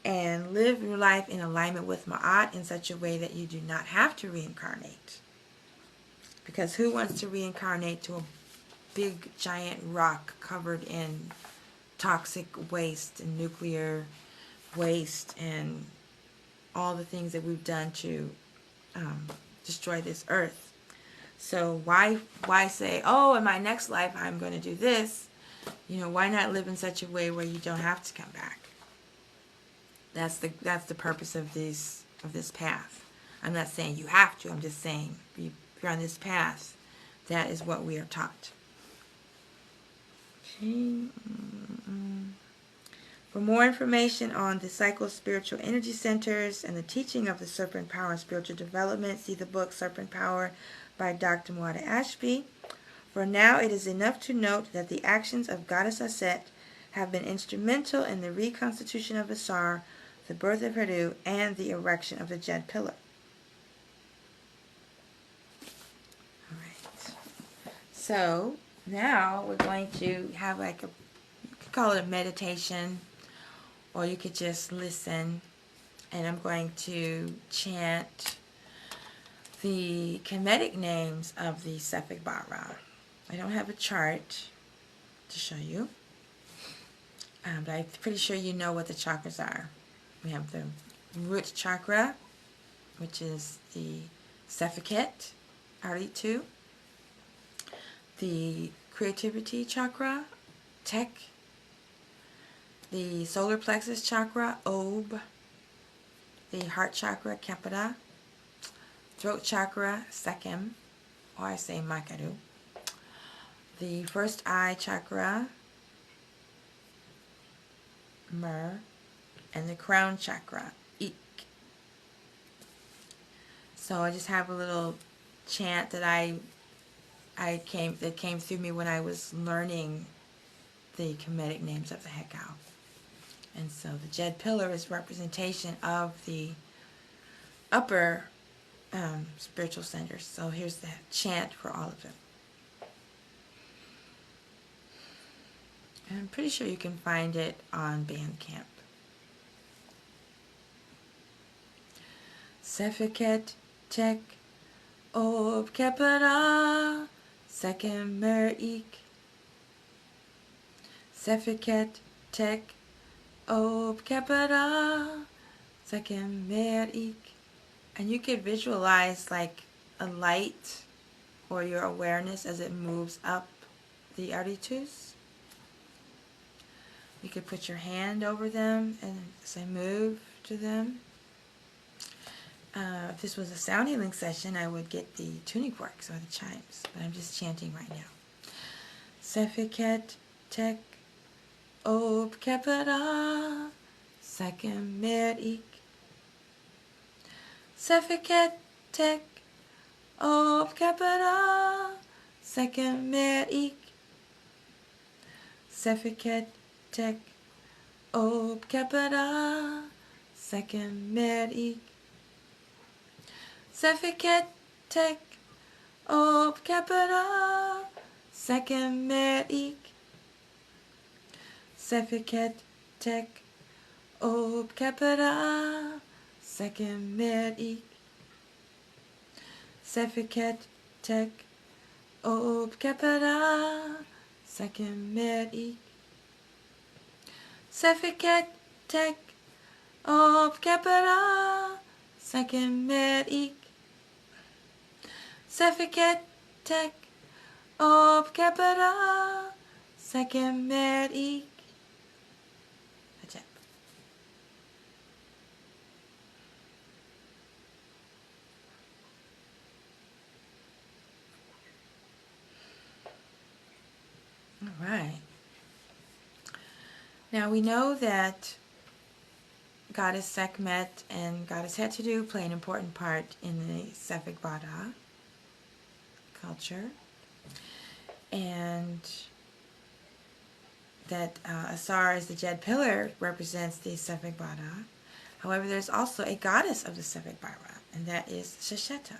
and live your life in alignment with Ma'at in such a way that you do not have to reincarnate. Because who wants to reincarnate to a big giant rock covered in toxic waste and nuclear waste and all the things that we've done to destroy this earth. So why say, oh, in my next life I'm going to do this? You know, why not live in such a way where you don't have to come back? That's the purpose of this path. I'm not saying you have to. I'm just saying if you're on this path, that is what we are taught. Okay. For more information on the psycho-spiritual energy centers and the teaching of the serpent power and spiritual development, see the book Serpent Power by Dr. Mwada Ashby. For now, it is enough to note that the actions of Goddess Aset have been instrumental in the reconstitution of Asar, the birth of Djeddu, and the erection of the Jed Pillar. All right. So now we're going to have like you could call it a meditation, or you could just listen, and I'm going to chant the Kemetic names of the Sefik Bara. I don't have a chart to show you, but I'm pretty sure you know what the chakras are. We have the root chakra, which is the Sefik, Aritu, the creativity chakra, Tek, the solar plexus chakra, Ob, the heart chakra, Kepeda, throat chakra, Sekem, or I say Makaru, the first eye chakra, Mer, and the crown chakra, Ik. So I just have a little chant that came through me when I was learning the Kemetic names of the Hekau. And so the Jed Pillar is representation of the upper spiritual centers. So here's the chant for all of them. And I'm pretty sure you can find it on Bandcamp. Sefiket Tek Ob Kepera Sekem Mer Ik. Sefiket Tek Ob Kepera Sekem Mer Ik. And you could visualize like a light or your awareness as it moves up the aritus. You could put your hand over them and as I move to them. If this was a sound healing session, I would get the tuning forks or the chimes, but I'm just chanting right now. Sefiket Tek Ob Kepera Sekem Mer Ik. Sefiket Tek Ob Kepera Sekem Mer Ik. Sefiket Tek Ob Kepera Sekem Mer Ik. Sefiket Tek Ob Kepera Sekem Mer Ik. Sefiket Tek Ob Kepera Sekem Mer Ik. Sefiket Tek Ob Kepera Sekem Mer Ik. Sefiket Tek Ob Kepera Sekem Mer Ik. Sefiket Tek Ob Kepera Sekem Mer Ik. Hotep. All right. Now we know that Goddess Sekhmet and Goddess Djeddu play an important part in the Sefik Bara culture, and that Asar as the Jed Pillar represents the Sefik Bara. However, there's also a goddess of the Sefik Bara, and that is Shesheta.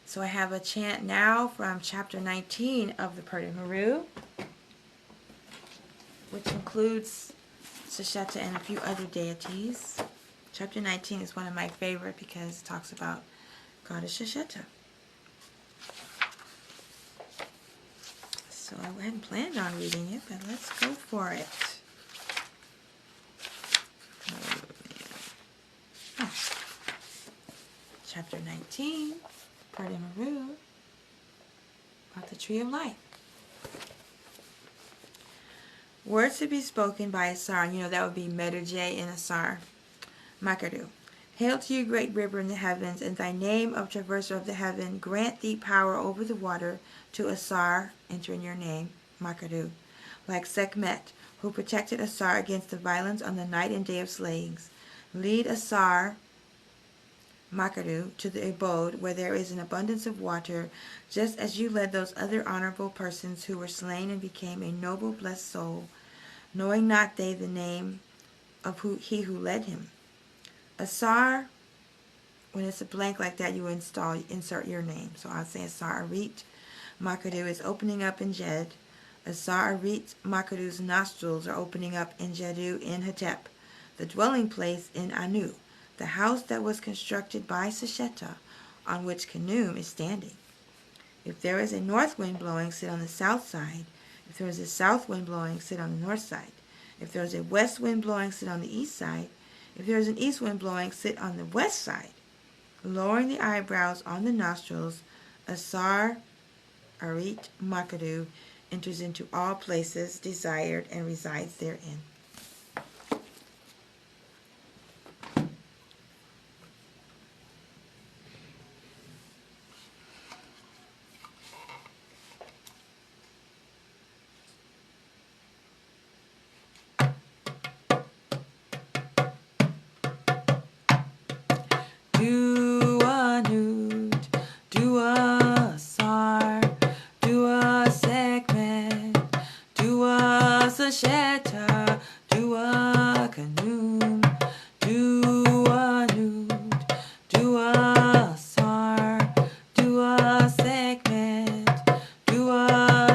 So I have a chant now from chapter 19 of the Purdah Meru, which includes Shesheta and a few other deities. Chapter 19 is one of my favorite because it talks about Goddess Shesheta. So So I hadn't planned on reading it, but let's go for it. Oh. Chapter 19, Pardon Maru, about the Tree of Life. Words to be spoken by Asar, that would be Meterje and Asar. Makaru. Hail to you, great river in the heavens, and thy name of traverser of the heaven, grant thee power over the water to Asar, enter in your name, Makaru. Like Sekhmet, who protected Asar against the violence on the night and day of slayings. Lead Asar, Makaru, to the abode where there is an abundance of water, just as you led those other honorable persons who were slain and became a noble blessed soul, knowing not they the name of he who led him. Asar, when it's a blank like that, you insert your name. So I'll say Asar Arit. Makaru is opening up in Jed. Asar Arit, Makaru's nostrils are opening up in Djeddu in Hotep, the dwelling place in Anu, the house that was constructed by Sesheta, on which Khnum is standing. If there is a north wind blowing, sit on the south side. If there is a south wind blowing, sit on the north side. If there is a west wind blowing, sit on the east side. If there is an east wind blowing, sit on the west side. Lowering the eyebrows on the nostrils, Asar Arit Makaru enters into all places desired and resides therein. Dua Nut, Dua Asar, Dua Segment, Dua Sasheta, Dua Khnum, Dua Nut, Dua Asar, Dua Segment, Dua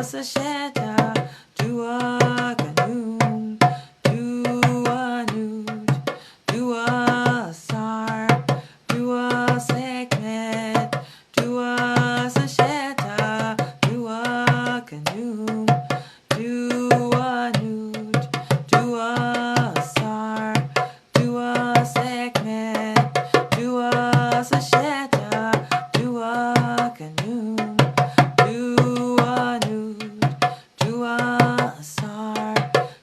Sasheta, Dua Khnum, Dua Nut, Dua Asar, Dua Segment, Dua Sasheta, Dua Khnum, Dua Nut, Dua Asar, Dua Segment, Dua Sasheta, Dua Khnum, Dua Nut, Dua Asar,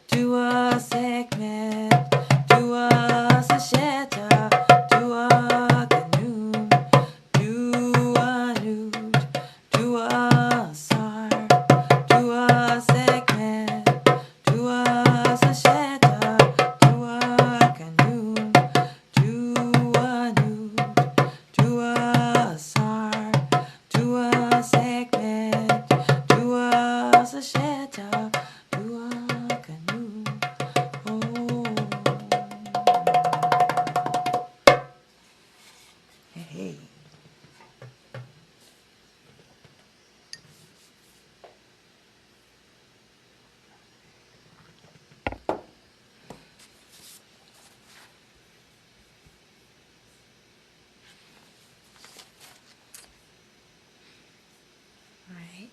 Dua Segment, Dua Sasheta, Dua Khnum, Dua Nut, Dua Asar, Dua Segment, Dua Sasheta, Dua Khnum, Dua Nut, Dua Asar, Dua Segment, Dua Sasheta, Dua Khnum. Oh. Hey. Right.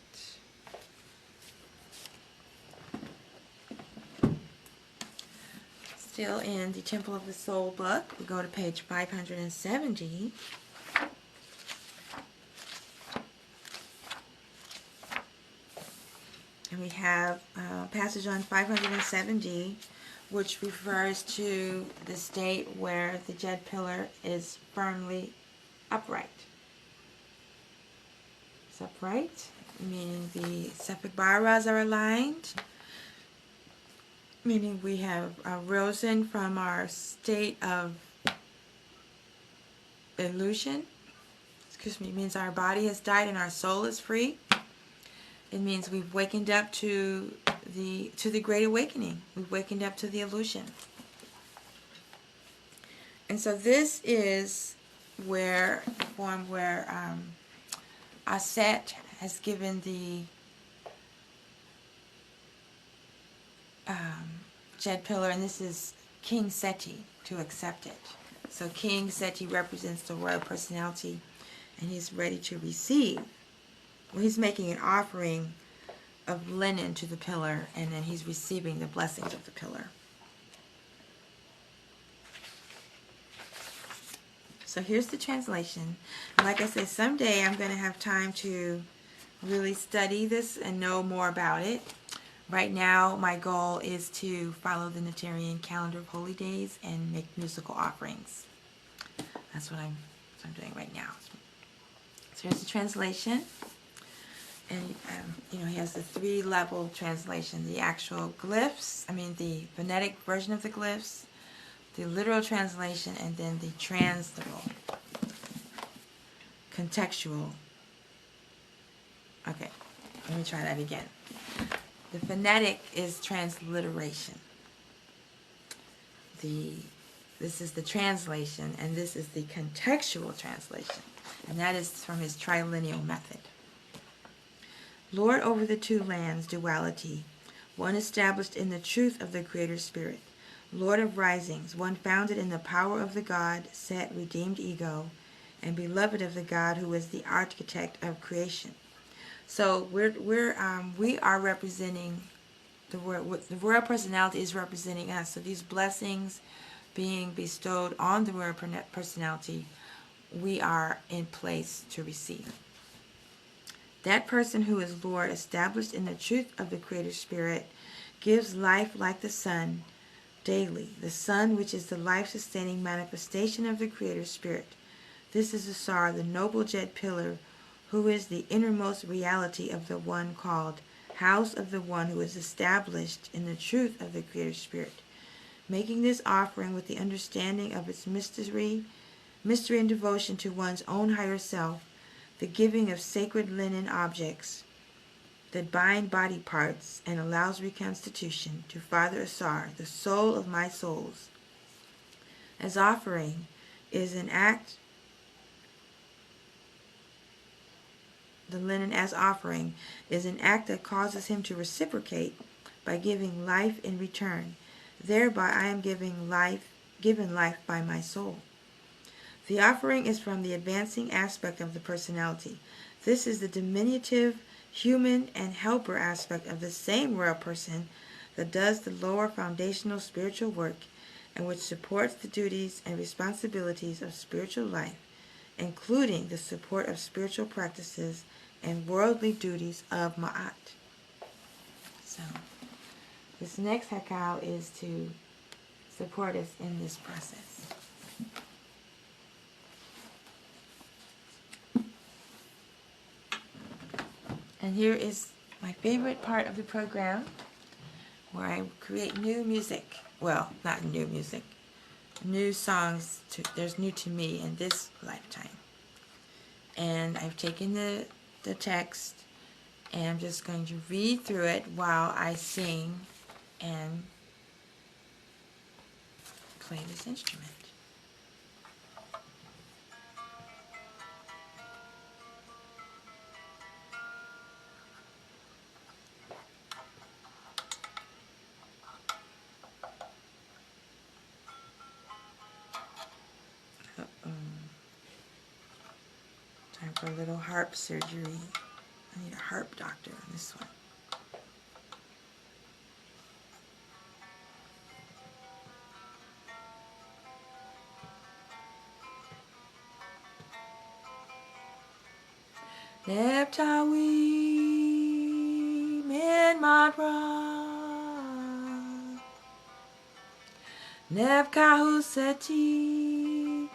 Still in the Temple of the Soul book, we go to page 570. And we have a passage on 570, which refers to the state where the Jed Pillar is firmly upright. It's upright, meaning the Sephic Baras are aligned, meaning we have risen from our state of illusion. It means our body has died and our soul is free. It means we've wakened up to the Great Awakening. We've wakened up to the illusion. And so this is where the form where Aset has given the Jed Pillar, and this is King Seti, to accept it. So King Seti represents the royal personality, and he's ready to receive. Well, he's making an offering of linen to the pillar, and then he's receiving the blessings of the pillar. So here's the translation. And like I said, someday I'm going to have time to really study this and know more about it. Right now, my goal is to follow the Natarian calendar of holy days and make musical offerings. That's what I'm doing right now. So here's the translation. And, he has the 3-level translation. The actual glyphs, the phonetic version of the glyphs, the literal translation, and then the transliteral, contextual. Okay, let me try that again. The phonetic is transliteration. This is the translation, and this is the contextual translation. And that is from his trilineal method. Lord over the two lands, duality, one established in the truth of the Creator Spirit. Lord of risings, one founded in the power of the God, set, redeemed ego, and beloved of the God who is the architect of creation. So we are representing the royal personality is representing us. So these blessings being bestowed on the royal personality, we are in place to receive. That person who is Lord, established in the truth of the Creator Spirit, gives life like the sun daily. The sun, which is the life-sustaining manifestation of the Creator Spirit. This is Asar, the noble Jed Pillar, who is the innermost reality of the one called House of the One who is established in the truth of the Creator Spirit. Making this offering with the understanding of its mystery and devotion to one's own higher self, the giving of sacred linen objects that bind body parts and allows reconstitution to Father Asar, the soul of my souls. As offering is an act, the linen as offering is an act that causes him to reciprocate by giving life in return. Thereby I am given life by my soul. The offering is from the advancing aspect of the personality. This is the diminutive, human, and helper aspect of the same royal person that does the lower foundational spiritual work and which supports the duties and responsibilities of spiritual life, including the support of spiritual practices and worldly duties of Ma'at. So, this next Hakao is to support us in this process. And here is my favorite part of the program, where I create new music. Well, not new music. New songs. There's new to me in this lifetime. And I've taken the text, and I'm just going to read through it while I sing and play this instrument. Time for a little harp surgery. I need a harp doctor on this one. Neptawi min madra Nepkahuseti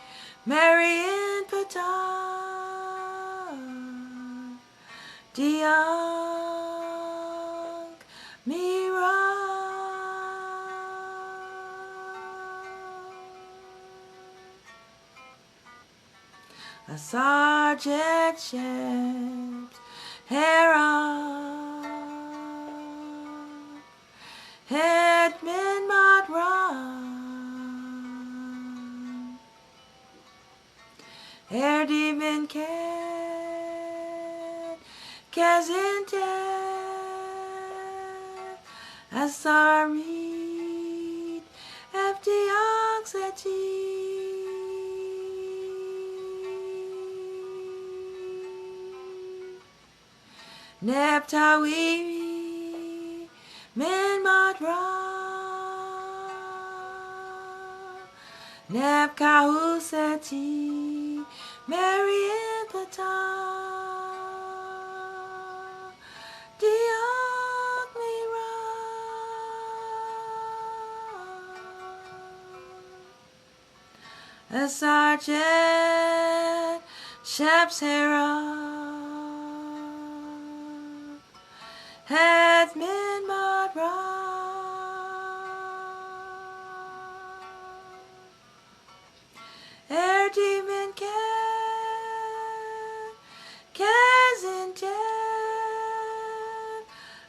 Marian Patan Diang Mira Asar Jed Hera Hedmin Madran Erdi Min Kazinte Asarid Eftiaxeti Neptawi Neb Kahuseti, Mary in Pata, Diok Mira, Asar Jed Shepsera, Het Min Madra, Erdimin Kazin Jed,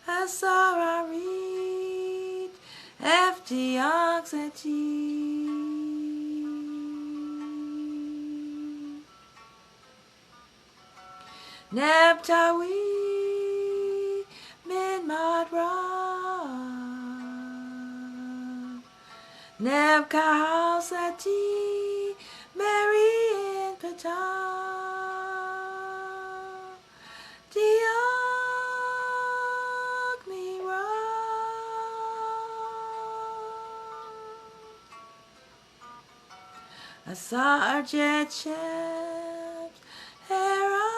Asar Arit, FD Oxeti, Neptawi Min Madra, Nebkahasati, Mary in Pata, Diok Mira, Asar Jed Sheps, Herab,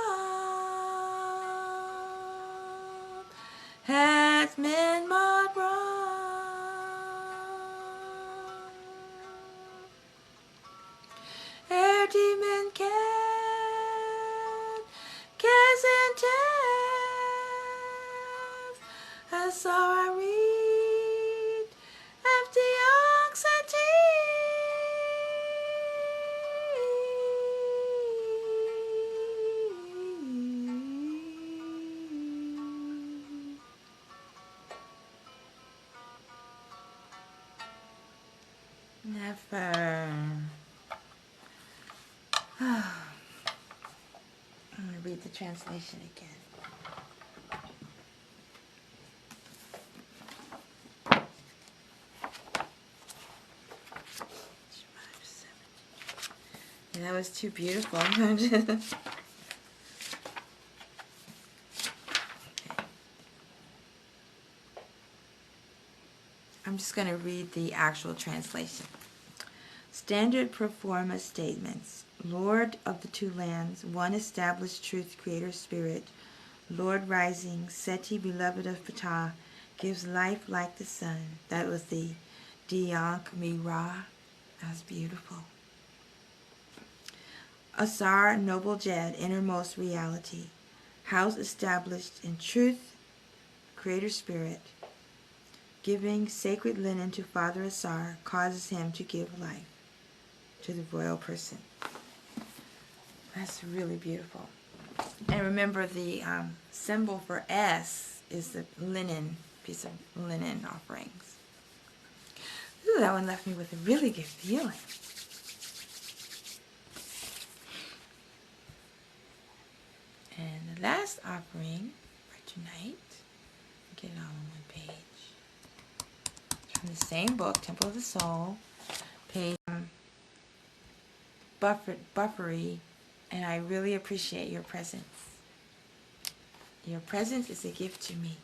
Het Min Madra, Erdimin Kazin Tev, Asar Arit, FD Oxeti, Never. I'm going to read the translation again. Yeah, that was too beautiful. I'm just going to read the actual translation. Standard pro forma statements. Lord of the two lands, one established truth, creator spirit, Lord rising, Seti, beloved of Ptah, gives life like the sun. That was the Diank Mira. That was beautiful. Asar, noble Jed, innermost reality, house established in truth, creator spirit, giving sacred linen to Father Asar causes him to give life to the royal person. That's really beautiful. And remember, the symbol for S is the linen, piece of linen offerings. Ooh, that one left me with a really good feeling. And the last offering for tonight, get it all on one page. It's from the same book, Temple of the Soul, page Buffery, and I really appreciate your presence. Your presence is a gift to me.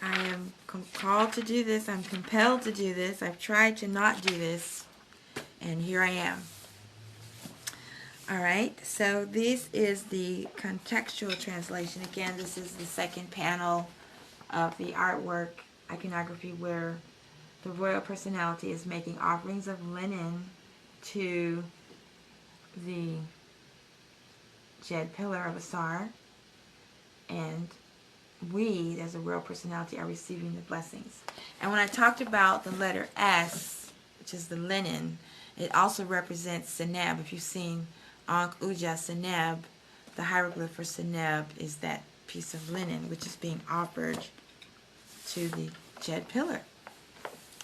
I am called to do this. I'm compelled to do this. I've tried to not do this, and here I am. All right, so this is the contextual translation. Again, this is the second panel of the artwork iconography where the royal personality is making offerings of linen to the Jed Pillar of Asar, and we, as a royal personality, are receiving the blessings. And when I talked about the letter S, which is the linen, it also represents Seneb. If you've seen Ankh Uja Seneb, the hieroglyph for Seneb is that piece of linen which is being offered to the Jed Pillar.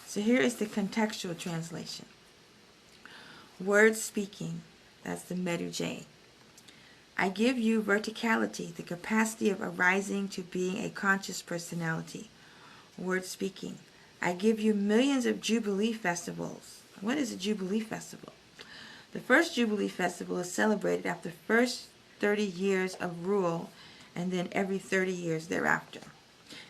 So here is the contextual translation. Word speaking, that's the Medu J. I give you verticality, the capacity of arising to being a conscious personality. Word speaking. I give you millions of Jubilee festivals. What is a Jubilee festival? The first Jubilee festival is celebrated after the first 30 years of rule and then every 30 years thereafter.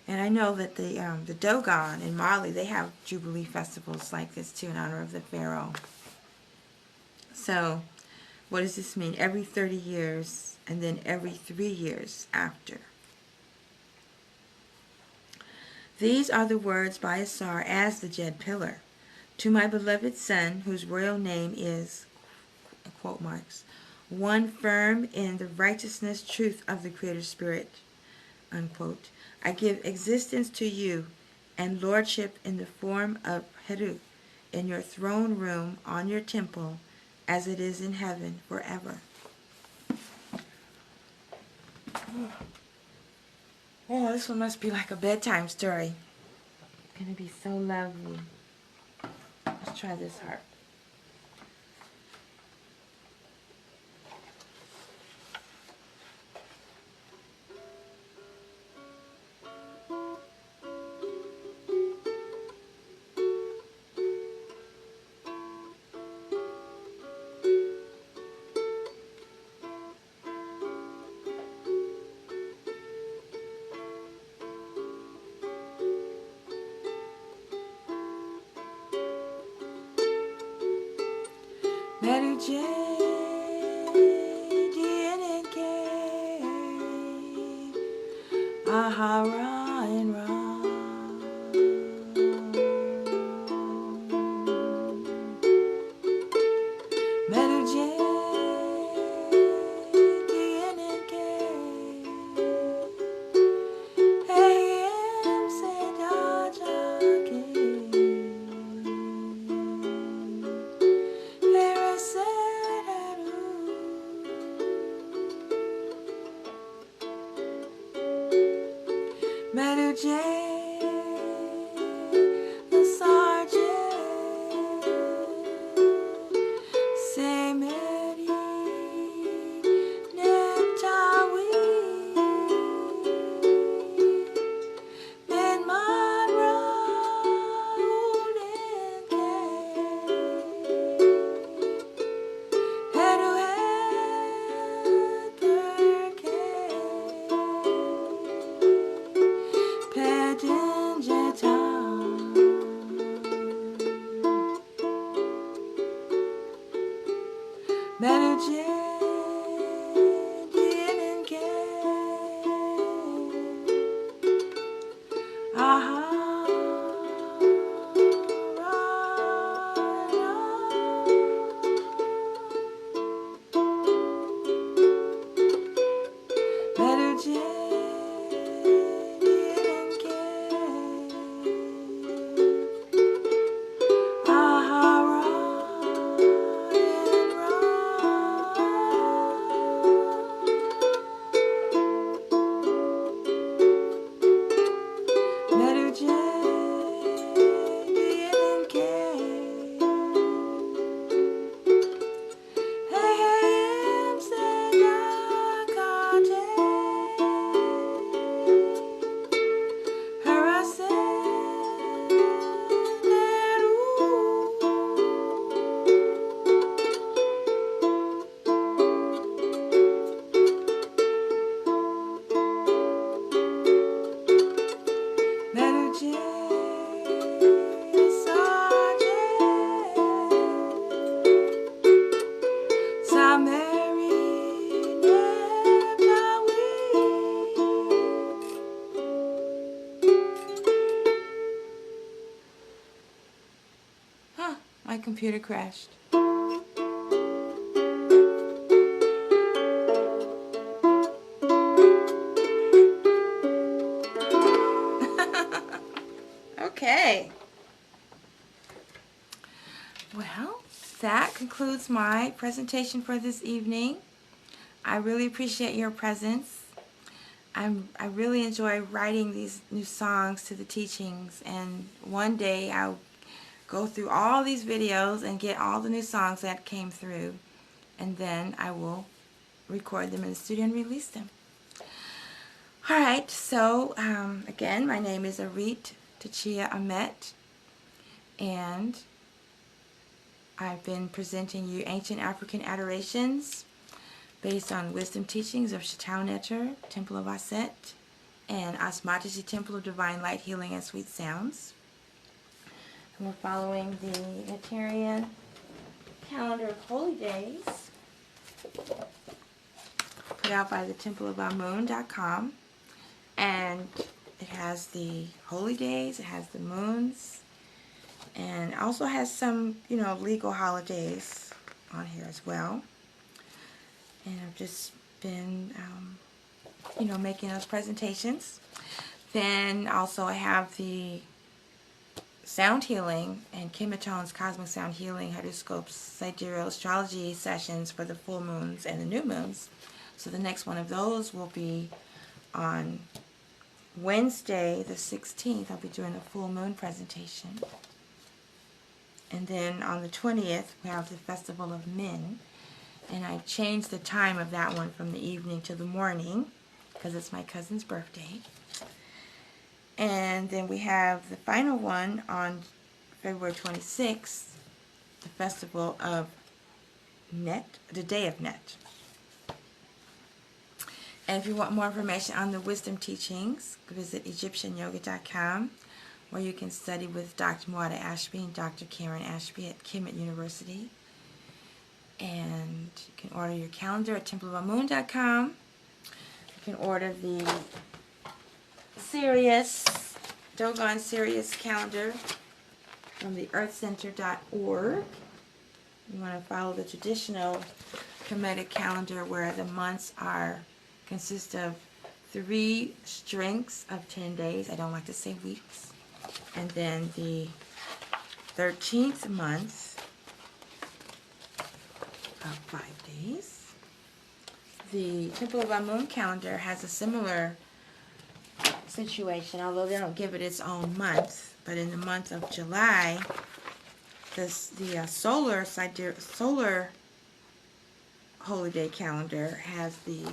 And I know that the Dogon in Mali, they have Jubilee festivals like this too in honor of the Pharaoh. So, what does this mean? Every 30 years and then every 3 years after. These are the words by Asar as the Jed Pillar. To my beloved son, whose royal name is, quote marks, one firm in the righteousness truth of the Creator Spirit, unquote. I give existence to you and lordship in the form of Heru in your throne room on your temple as it is in heaven forever. Oh, this one must be like a bedtime story. It's going to be so lovely. Let's try this harp. Ahara and Ra. My computer crashed. Okay. Well, that concludes my presentation for this evening. I really appreciate your presence. I really enjoy writing these new songs to the teachings, and one day I'll go through all these videos and get all the new songs that came through, and then I will record them in the studio and release them. Alright, so again, my name is Arit Tachia Amet, and I've been presenting you Ancient African Adorations based on wisdom teachings of Neter, Temple of Aset, and Asmataji, Temple of Divine Light, Healing, and Sweet Sounds. And we're following the Unitarian calendar of holy days put out by the templeofamun.com. And it has the holy days, it has the moons, and also has some, legal holidays on here as well. And I've just been, making those presentations. Then also I have the sound healing and Kimatone's Cosmic Sound Healing Hydroscope Sidereal Astrology sessions for the full moons and the new moons. So the next one of those will be on Wednesday the 16th. I'll be doing a full moon presentation. And then on the 20th we have the Festival of Men. And I've changed the time of that one from the evening to the morning because it's my cousin's birthday. And then we have the final one on February 26th, the Festival of Net, the Day of Net. And if you want more information on the wisdom teachings, visit EgyptianYoga.com, where you can study with Dr. Muada Ashby and Dr. Karen Ashby at Kemet University. And you can order your calendar at templeofamun.com. You can order the Dogon Sirius calendar from the earthcenter.org. You want to follow the traditional Kemetic calendar where the months consist of 3 strengths of 10 days. I don't like to say weeks. And then the 13th month of 5 days. The Temple of Amun calendar has a similar situation, although they don't give it its own month. But in the month of July, the solar holy day calendar has the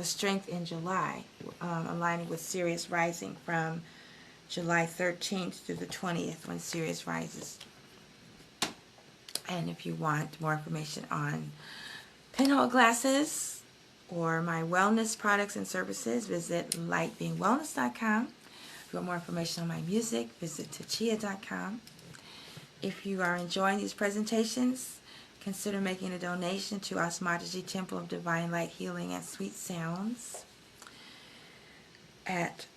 strength in July, aligning with Sirius rising from July 13th through the 20th when Sirius rises. And if you want more information on Pinhole Glasses or my wellness products and services, visit lightbeingwellness.com. If you want more information on my music, visit tachia.com. If you are enjoying these presentations, consider making a donation to Asmataji, Temple of Divine Light, Healing, and Sweet Sounds at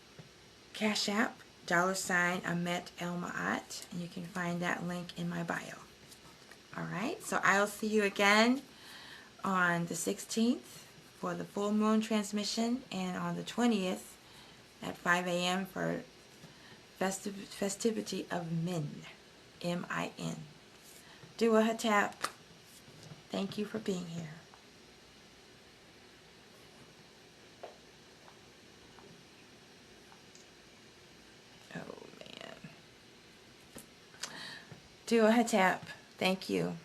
Cash App, $Amet El Ma'at, and you can find that link in my bio. Alright, so I'll see you again on the 16th for the full moon transmission, and on the 20th at 5 a.m. for festivity of Min, M-I-N. Dua Hotep, thank you for being here. Oh man. Dua Hotep, thank you.